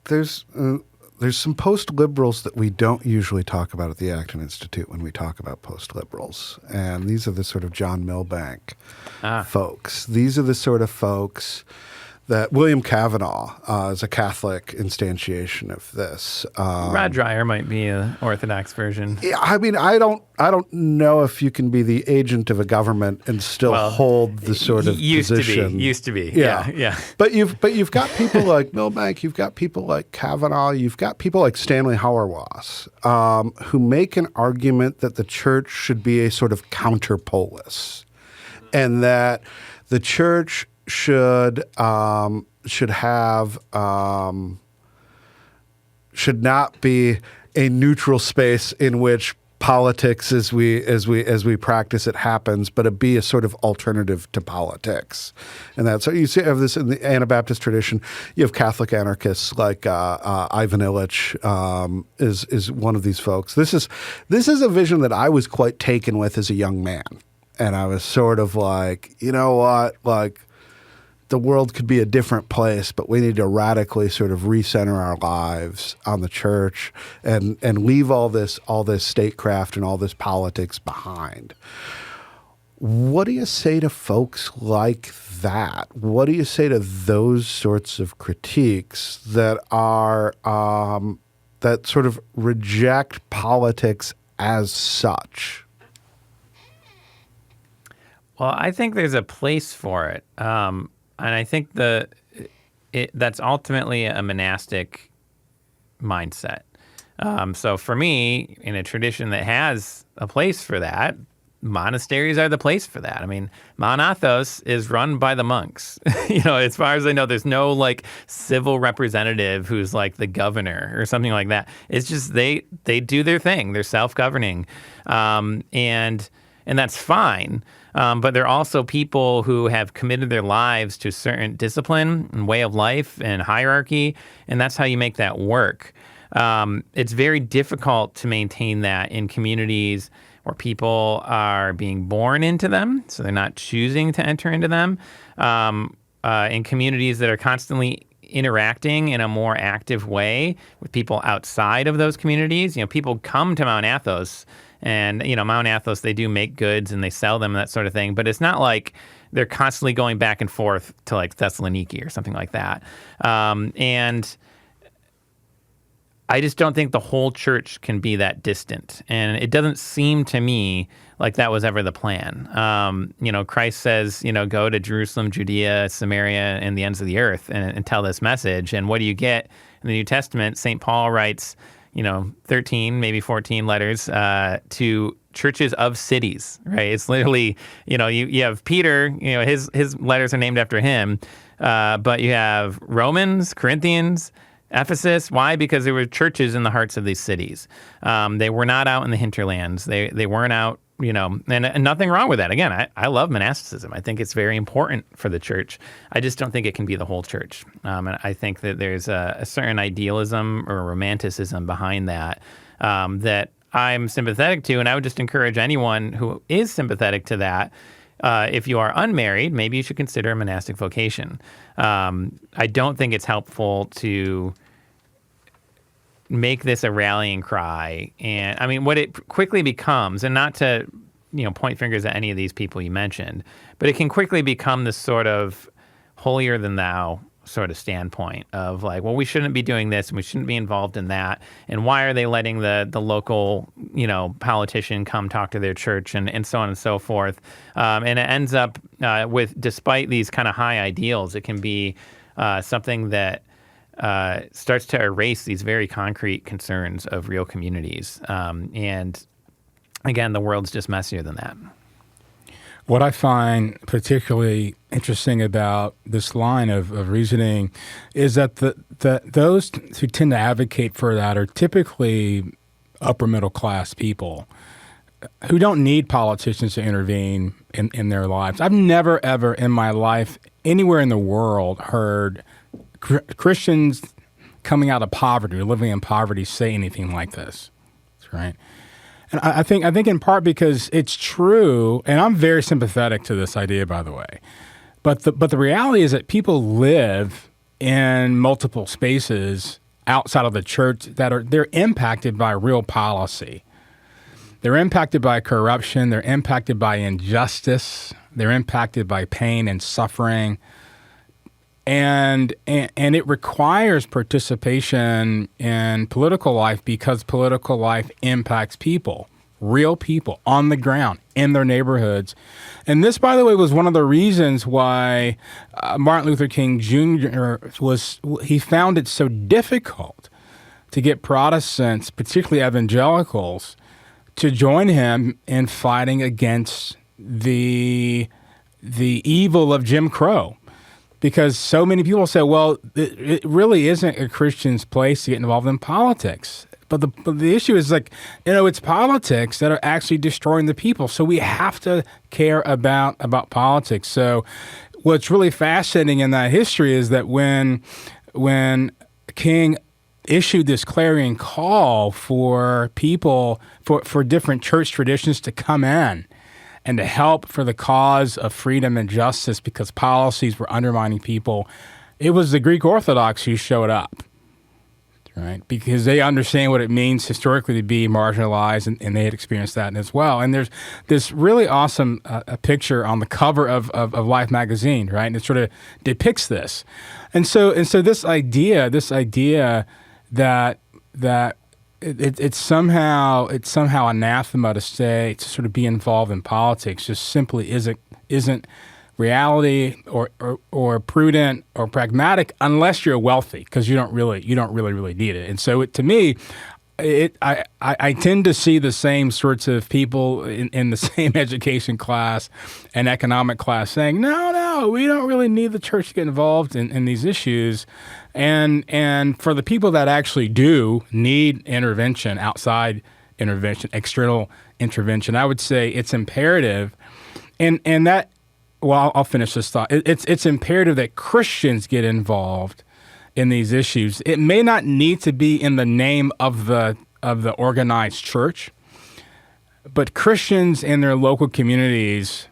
some post-liberals that we don't usually talk about at the Acton Institute when we talk about post-liberals. And these are the sort of John Milbank folks. These are the sort of folks that William Kavanaugh is a Catholic instantiation of this. Rod Dreher might be an Orthodox version. Yeah, I mean, I don't know if you can be the agent of a government and still hold the sort of position. Used to be. Yeah. But you've got people like Milbank, you've got people like Kavanaugh, you've got people like Stanley Hauerwas, who make an argument that the church should be a sort of counterpolis, and that the church should not be a neutral space in which politics as we practice it happens, but it be a sort of alternative to politics. And that's so you see of this in the Anabaptist tradition. You have Catholic anarchists like Ivan Illich is one of these folks. This is a vision that I was quite taken with as a young man, and I was sort of like, you know what, like, the world could be a different place, but we need to radically sort of recenter our lives on the church and leave all this statecraft and all this politics behind. What do you say to folks like that? What do you say to those sorts of critiques that are that sort of reject politics as such? Well, I think there's a place for it. And I think that's ultimately a monastic mindset. So for me, in a tradition that has a place for that, monasteries are the place for that. I mean, Mount Athos is run by the monks. As far as I know, there's no like civil representative who's like the governor or something like that. It's just they do their thing. They're self-governing, and that's fine. But there are also people who have committed their lives to a certain discipline and way of life and hierarchy, and that's how you make that work. It's very difficult to maintain that in communities where people are being born into them, so they're not choosing to enter into them. In communities that are constantly interacting in a more active way with people outside of those communities. People come to Mount Athos, and, Mount Athos, they do make goods and they sell them and that sort of thing. But it's not like they're constantly going back and forth to like Thessaloniki or something like that. And I just don't think the whole church can be that distant. And it doesn't seem to me like that was ever the plan. Christ says, go to Jerusalem, Judea, Samaria, and the ends of the earth and tell this message. And what do you get in the New Testament? St. Paul writes, 13, maybe 14 letters to churches of cities, right? It's literally, you have Peter, his letters are named after him, but you have Romans, Corinthians, Ephesus, why? Because there were churches in the hearts of these cities. They were not out in the hinterlands. They weren't out, and nothing wrong with that. Again, I love monasticism. I think it's very important for the church. I just don't think it can be the whole church. And I think that there's a certain idealism or romanticism behind that that I'm sympathetic to, and I would just encourage anyone who is sympathetic to that, if you are unmarried, maybe you should consider a monastic vocation. I don't think it's helpful to make this a rallying cry. And I mean, what it quickly becomes, and not to, point fingers at any of these people you mentioned, but it can quickly become this sort of holier than thou sort of standpoint of like, well, we shouldn't be doing this and we shouldn't be involved in that. And why are they letting the local, politician come talk to their church and so on and so forth. And it ends up with, despite these kind of high ideals, it can be something that starts to erase these very concrete concerns of real communities. And again, the world's just messier than that. What I find particularly interesting about this line of reasoning is that those who tend to advocate for that are typically upper middle class people who don't need politicians to intervene in their lives. I've never, ever in my life anywhere in the world heard Christians coming out of poverty or living in poverty say anything like this. That's right. And I think in part because it's true, and I'm very sympathetic to this idea, by the way. But the reality is that people live in multiple spaces outside of the church they're impacted by real policy. They're impacted by corruption. They're impacted by injustice. They're impacted by pain and suffering. And it requires participation in political life because political life impacts people, real people on the ground in their neighborhoods. And this, by the way, was one of the reasons why Martin Luther King Jr. he found it so difficult to get Protestants, particularly evangelicals, to join him in fighting against the evil of Jim Crow. Because so many people say, well, it really isn't a Christian's place to get involved in politics. But the issue is it's politics that are actually destroying the people. So we have to care about politics. So what's really fascinating in that history is that when King issued this clarion call for people, for different church traditions to come in and to help for the cause of freedom and justice because policies were undermining people, it was the Greek Orthodox who showed up, right? Because they understand what it means historically to be marginalized, and they had experienced that as well. And there's this really awesome a picture on the cover of Life magazine, right? And it sort of depicts this. And so this idea that it's somehow anathema to sort of be involved in politics just simply isn't reality or prudent or pragmatic unless you're wealthy, because you don't really need it. And so to me, I tend to see the same sorts of people in the same education class and economic class saying, no, we don't really need the church to get involved in these issues. And for the people that actually do need intervention, outside intervention, external intervention, I would say it's imperative. And that, well, I'll finish this thought. It's imperative that Christians get involved in these issues. It may not need to be in the name of the organized church, but Christians in their local communities,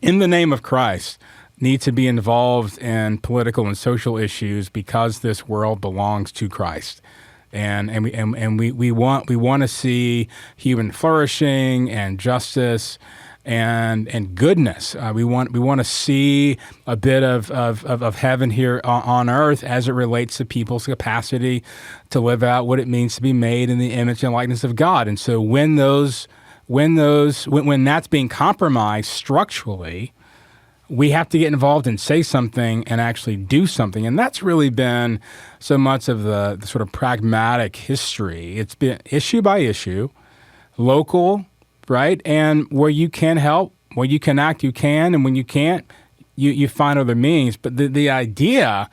in the name of Christ, need to be involved in political and social issues because this world belongs to Christ. And we want to see human flourishing and justice and goodness. We want to see a bit of heaven here on earth as it relates to people's capacity to live out what it means to be made in the image and likeness of God. And so when that's being compromised structurally, we have to get involved and say something and actually do something. And that's really been so much of the sort of pragmatic history. It's been issue by issue, local, right? And where you can help, where you can act, you can. And when you can't, you find other means. But the idea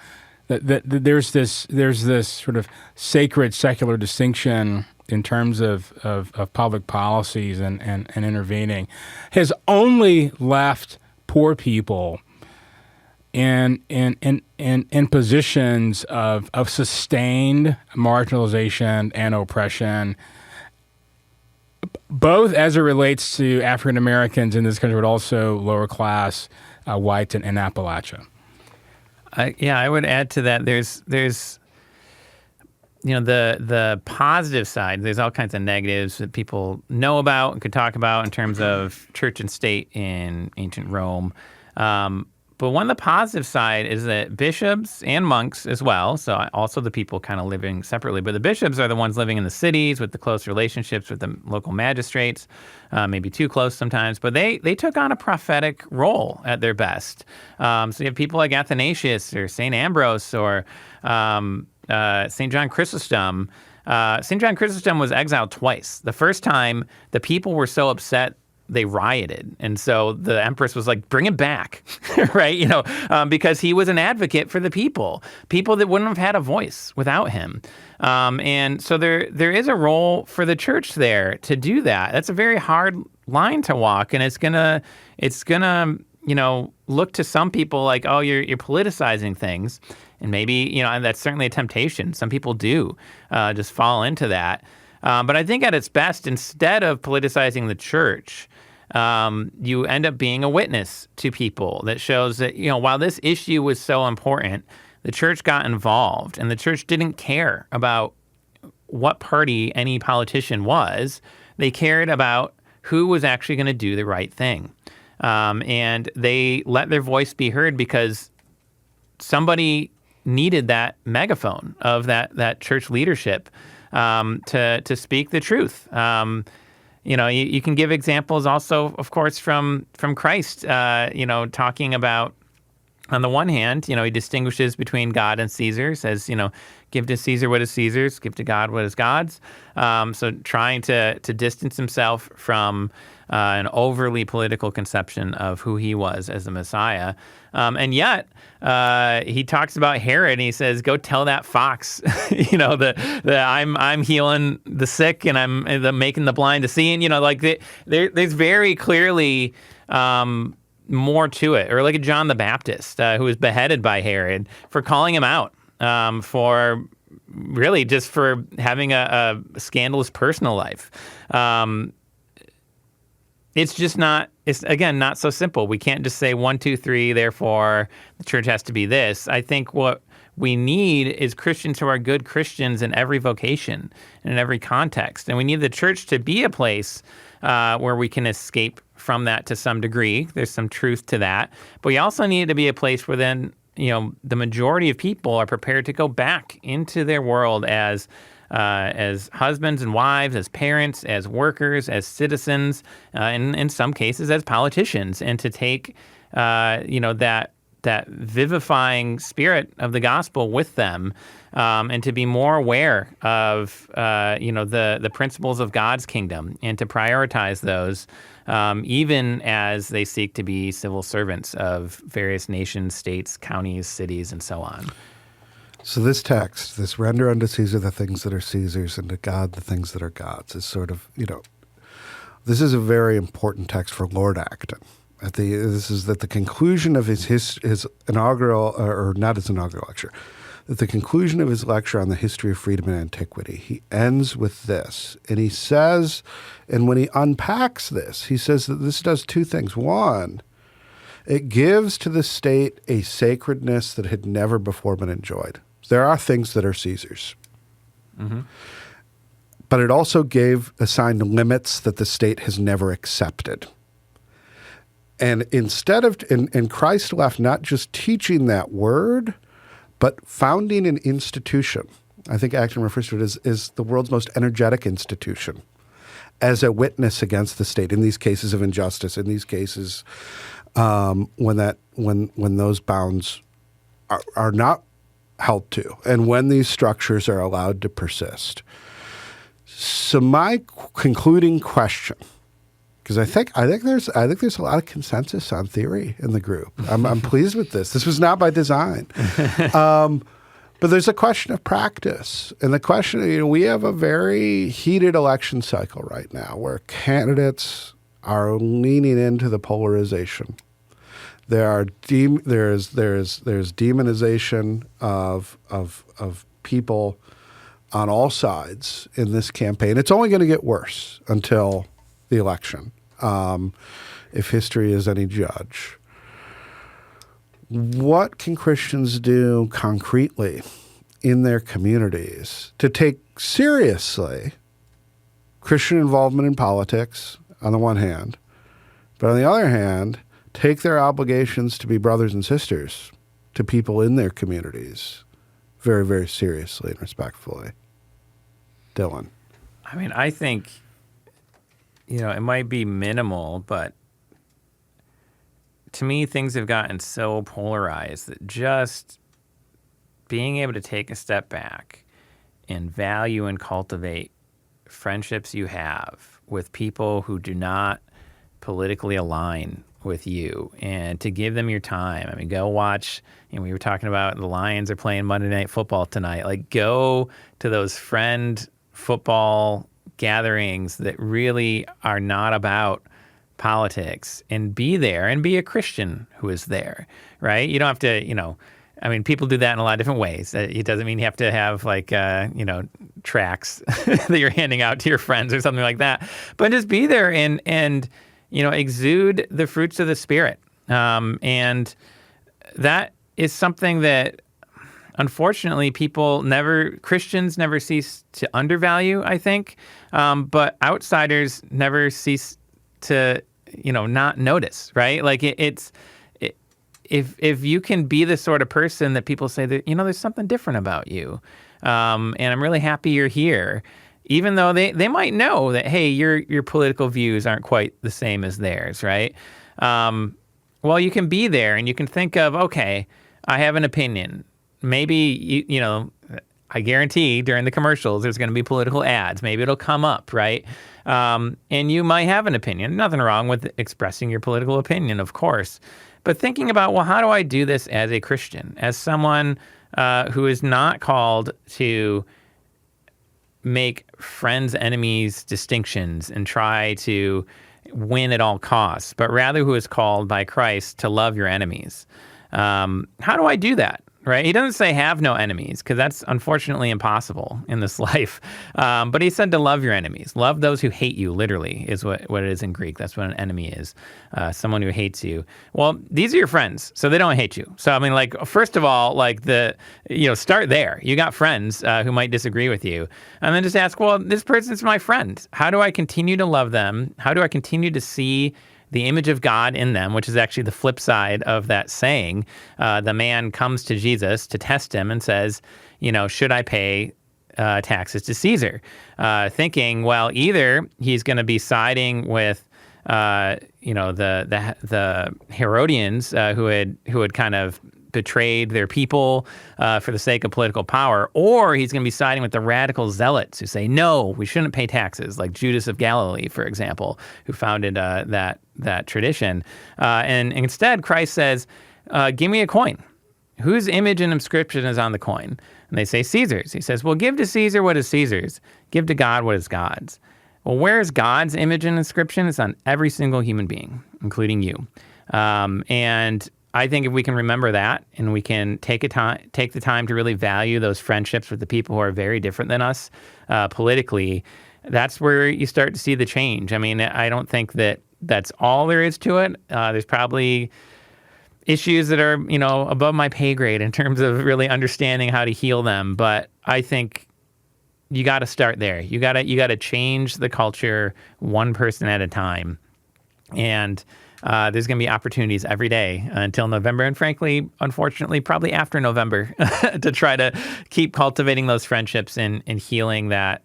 that there's this sort of sacred secular distinction in terms of public policies and intervening, has only left poor people in positions of sustained marginalization and oppression, both as it relates to African Americans in this country, but also lower class whites in Appalachia. I would add to that. There's the positive side. There's all kinds of negatives that people know about and could talk about in terms of church and state in ancient Rome. But one of the positive side is that bishops and monks as well, so also the people kind of living separately, but the bishops are the ones living in the cities with the close relationships with the local magistrates, maybe too close sometimes, but they took on a prophetic role at their best. So you have people like Athanasius or St. Ambrose or St. John Chrysostom. St. John Chrysostom was exiled twice. The first time, the people were so upset they rioted. And so the empress was like, bring him back, right? Because he was an advocate for the people that wouldn't have had a voice without him. And so there is a role for the church there to do that. That's a very hard line to walk. And it's gonna, look to some people like, oh, you're politicizing things. And maybe, and that's certainly a temptation. Some people do just fall into that. But I think at its best, instead of politicizing the church, you end up being a witness to people that shows that, while this issue was so important, the church got involved and the church didn't care about what party any politician was. They cared about who was actually going to do the right thing. And they let their voice be heard because somebody needed that megaphone of that church leadership to speak the truth. You can give examples also, of course, from Christ, talking about, on the one hand, he distinguishes between God and Caesar, says, give to Caesar what is Caesar's, give to God what is God's. So trying to distance himself from an overly political conception of who he was as the Messiah. And yet, he talks about Herod and he says, go tell that fox, I'm healing the sick and I'm making the blind to see. And, there's very clearly more to it. Or like John the Baptist, who was beheaded by Herod for calling him out for really just for having a scandalous personal life. It's just not, again, not so simple. We can't just say 1, 2, 3, therefore the church has to be this. I think what we need is Christians who are good Christians in every vocation and in every context. And we need the church to be a place where we can escape from that to some degree. There's some truth to that. But we also need it to be a place where then, the majority of people are prepared to go back into their world as husbands and wives, as parents, as workers, as citizens, and in some cases as politicians, and to take, that vivifying spirit of the gospel with them, and to be more aware of, the principles of God's kingdom, and to prioritize those, even as they seek to be civil servants of various nations, states, counties, cities, and so on. So this text, this render unto Caesar the things that are Caesar's and to God the things that are God's, is sort of, this is a very important text for Lord Acton. This is at the conclusion of his inaugural, or not his inaugural lecture, at the conclusion of his lecture on the history of freedom and antiquity, he ends with this. And he says, and when he unpacks this, he says that this does two things. One, it gives to the state a sacredness that had never before been enjoyed. There are things that are Caesar's. Mm-hmm. But it also assigned limits that the state has never accepted. And instead of, and Christ left not just teaching that word, but founding an institution. I think Acton refers to it as the world's most energetic institution, as a witness against the state in these cases of injustice, in these cases when those bounds are not held to, and when these structures are allowed to persist. So my concluding question because I think there's a lot of consensus on theory in the group. I'm pleased with this. This was not by design. But there's a question of practice. And the question, we have a very heated election cycle right now where candidates are leaning into the polarization. There's demonization of people on all sides in this campaign. It's only going to get worse until the election, if history is any judge. What can Christians do concretely in their communities to take seriously Christian involvement in politics on the one hand, but on the other hand, take their obligations to be brothers and sisters to people in their communities very, very seriously and respectfully? Dylan. I mean, I think, it might be minimal, but to me, things have gotten so polarized that just being able to take a step back and value and cultivate friendships you have with people who do not politically align with you, and to give them your time. I mean, go watch, we were talking about the Lions are playing Monday Night Football tonight. Like, go to those friend football gatherings that really are not about politics, and be there and be a Christian who is there, right? You don't have to, people do that in a lot of different ways. It doesn't mean you have to have tracts that you're handing out to your friends or something like that, but just be there and exude the fruits of the Spirit. And that is something that unfortunately Christians never cease to undervalue, I think, but outsiders never cease to, not notice, right? Like if you can be the sort of person that people say that, there's something different about you, and I'm really happy you're here, even though they might know that, hey, your political views aren't quite the same as theirs, right? Well, you can be there and you can think of, okay, I have an opinion. Maybe, I guarantee during the commercials there's going to be political ads. Maybe it'll come up, right? And you might have an opinion. Nothing wrong with expressing your political opinion, of course. But thinking about, well, how do I do this as a Christian, as someone who is not called to make friends, enemies distinctions and try to win at all costs, but rather who is called by Christ to love your enemies? How do I do that? Right? He doesn't say have no enemies, because that's unfortunately impossible in this life. But he said to love your enemies. Love those who hate you, literally, is what it is in Greek. That's what an enemy is, someone who hates you. Well, these are your friends, so they don't hate you. So, I mean, first of all, start there. You got friends who might disagree with you. And then just ask, well, this person's my friend. How do I continue to love them? How do I continue to see the image of God in them, which is actually the flip side of that saying? The man comes to Jesus to test him and says, should I pay taxes to Caesar? Thinking, well, either he's going to be siding with, the Herodians who had kind of betrayed their people for the sake of political power, or he's going to be siding with the radical zealots who say, no, we shouldn't pay taxes, like Judas of Galilee, for example, who founded that tradition. And instead, Christ says, give me a coin. Whose image and inscription is on the coin? And they say Caesar's. He says, well, give to Caesar what is Caesar's. Give to God what is God's. Well, where is God's image and inscription? It's on every single human being, including you. And I think if we can remember that, and we can take the time to really value those friendships with the people who are very different than us politically, that's where you start to see the change. I mean, I don't think that that's all there is to it. There's probably issues that are, above my pay grade in terms of really understanding how to heal them. But I think you got to start there. You got to change the culture one person at a time. And there's going to be opportunities every day until November, and frankly, unfortunately, probably after November, to try to keep cultivating those friendships and healing that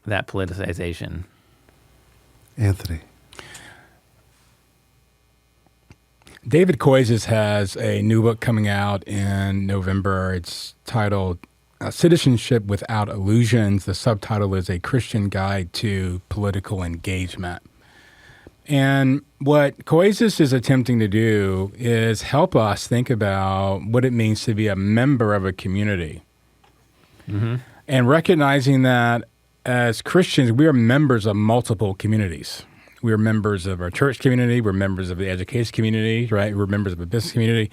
politicization. Anthony. David Koyzis has a new book coming out in November. It's titled Citizenship Without Illusions. The subtitle is A Christian Guide to Political Engagement. And what Coesis is attempting to do is help us think about what it means to be a member of a community. Mm-hmm. And recognizing that as Christians, we are members of multiple communities. We are members of our church community. We're members of the education community, right? We're members of a business community.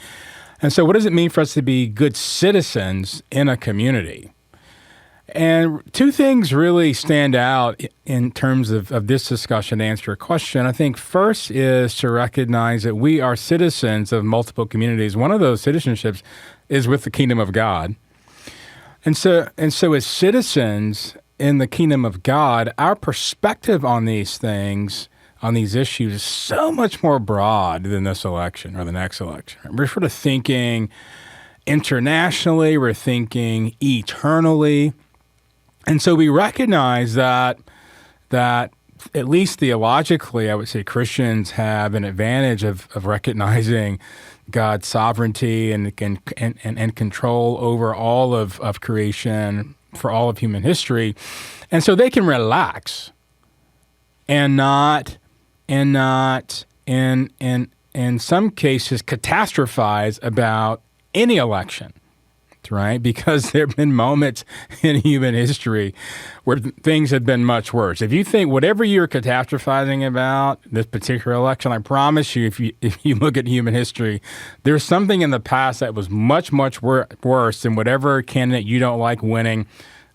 And so what does it mean for us to be good citizens in a community? And two things really stand out in terms of this discussion to answer your question. I think first is to recognize that we are citizens of multiple communities. One of those citizenships is with the kingdom of God. And so as citizens in the kingdom of God, our perspective on these things, on these issues, is so much more broad than this election or the next election. We're sort of thinking internationally, we're thinking eternally. And so we recognize that at least theologically, I would say Christians have an advantage of recognizing God's sovereignty and control over all of creation for all of human history. And so they can relax and not in some cases catastrophize about any election. Right? Because there have been moments in human history where things have been much worse. If you think whatever you're catastrophizing about this particular election, I promise you, if you look at human history, there's something in the past that was much, much worse than whatever candidate you don't like winning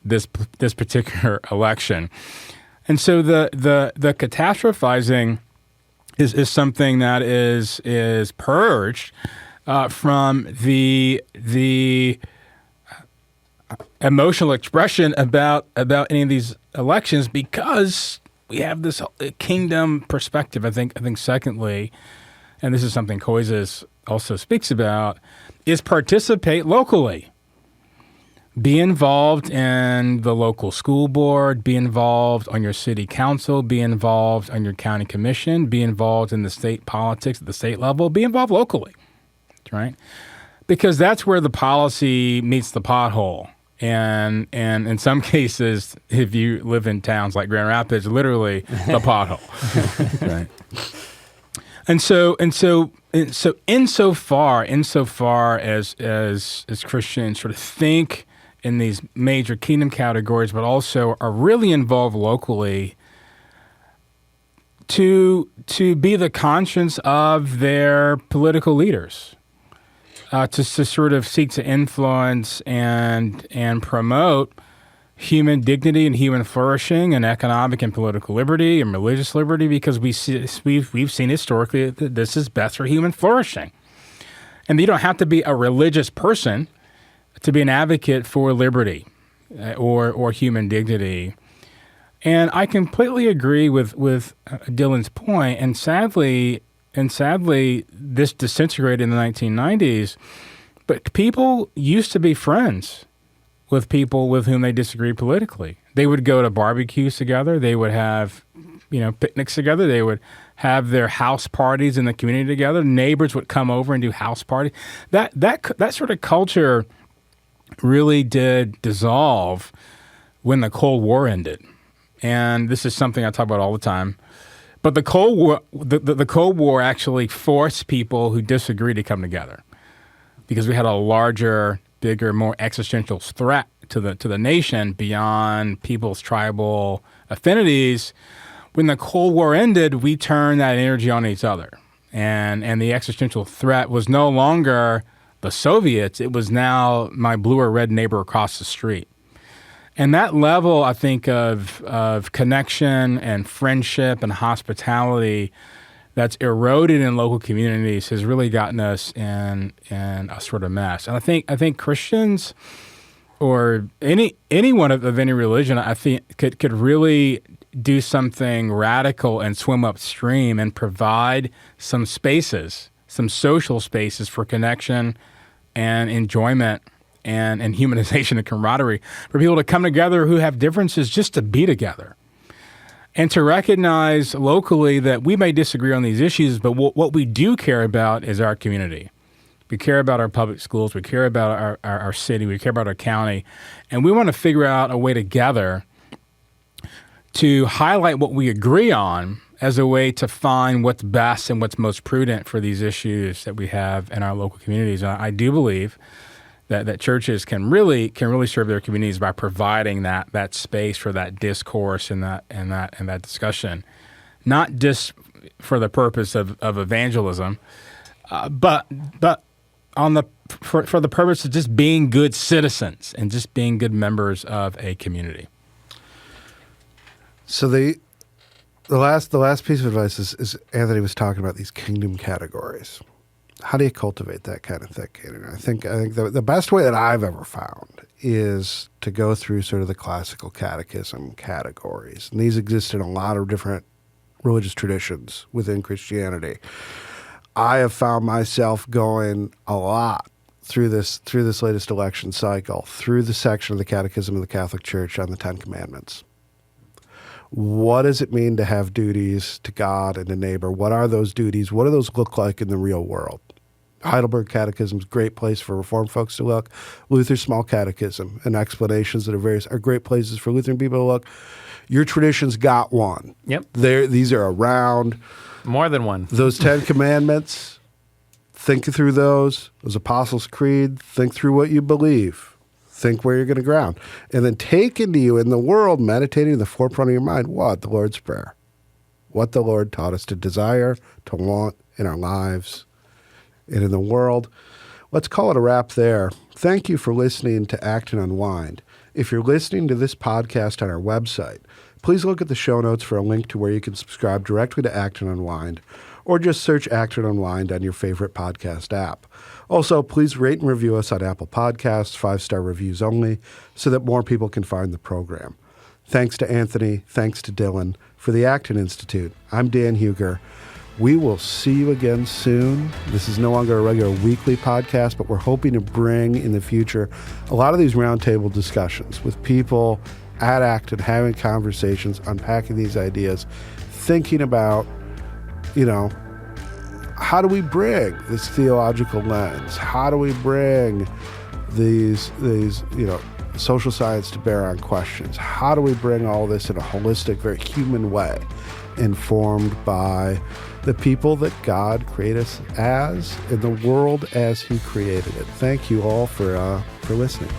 this particular election. And so the catastrophizing is something that is purged from the emotional expression about any of these elections, because we have this kingdom perspective. I think secondly, and this is something Coesis also speaks about, is participate locally. Be involved in the local school board, be involved on your city council, be involved on your county commission, be involved in the state politics at the state level, be involved locally, right? Because that's where the policy meets the pothole. And in some cases, if you live in towns like Grand Rapids, literally the pothole. Right. And so insofar as Christians sort of think in these major kingdom categories, but also are really involved locally to be the conscience of their political leaders. To sort of seek to influence and promote human dignity and human flourishing and economic and political liberty and religious liberty, because we've seen historically that this is best for human flourishing. And you don't have to be a religious person to be an advocate for liberty or human dignity. And I completely agree with Dylan's point, and sadly, this disintegrated in the 1990s, but people used to be friends with people with whom they disagreed politically. They would go to barbecues together. They would have, picnics together. They would have their house parties in the community together. Neighbors would come over and do house parties. That sort of culture really did dissolve when the Cold War ended. And this is something I talk about all the time. But the Cold War actually forced people who disagree to come together, because we had a larger, bigger, more existential threat to the nation beyond people's tribal affinities. When the Cold War ended, we turned that energy on each other, and the existential threat was no longer the Soviets. It was now my blue or red neighbor across the street. And that level, I think, of connection and friendship and hospitality that's eroded in local communities has really gotten us in a sort of mess. And I think Christians or anyone of any religion, I think, could really do something radical and swim upstream and provide some spaces, some social spaces for connection and enjoyment and humanization and camaraderie, for people to come together who have differences just to be together. And to recognize locally that we may disagree on these issues, but what we do care about is our community. We care about our public schools. We care about our city. We care about our county. And we want to figure out a way together to highlight what we agree on as a way to find what's best and what's most prudent for these issues that we have in our local communities. And I do believe that churches can really serve their communities by providing that space for that discourse and that discussion, not just for the purpose of evangelism, but for the purpose of just being good citizens and just being good members of a community. So the last piece of advice is Anthony was talking about these kingdom categories. How do you cultivate that kind of thinking? And I think the best way that I've ever found is to go through sort of the classical catechism categories. And these exist in a lot of different religious traditions within Christianity. I have found myself going a lot through this latest election cycle, through the section of the Catechism of the Catholic Church on the Ten Commandments. What does it mean to have duties to God and to neighbor? What are those duties? What do those look like in the real world? Heidelberg Catechism is a great place for Reformed folks to look. Luther's Small Catechism and explanations that are great places for Lutheran people to look. Your tradition's got one. Yep. These are around. More than one. Those 10 Commandments, think through those. Those Apostles' Creed, think through what you believe. Think where you're going to ground. And then take into you in the world, meditating in the forefront of your mind, what? The Lord's Prayer. What the Lord taught us to desire, to want in our lives and in the world. Let's call it a wrap there. Thank you for listening to Acton Unwind. If you're listening to this podcast on our website, please look at the show notes for a link to where you can subscribe directly to Acton Unwind, or just search Acton Unwind on your favorite podcast app. Also, please rate and review us on Apple Podcasts, 5-star reviews only, so that more people can find the program. Thanks to Anthony, thanks to Dylan. For the Acton Institute, I'm Dan Huger. We will see you again soon. This is no longer a regular weekly podcast, but we're hoping to bring in the future a lot of these roundtable discussions with people at Acton, having conversations, unpacking these ideas, thinking about, how do we bring this theological lens? How do we bring these social science to bear on questions? How do we bring all this in a holistic, very human way, informed by the people that God created us as, in the world as He created it? Thank you all for listening.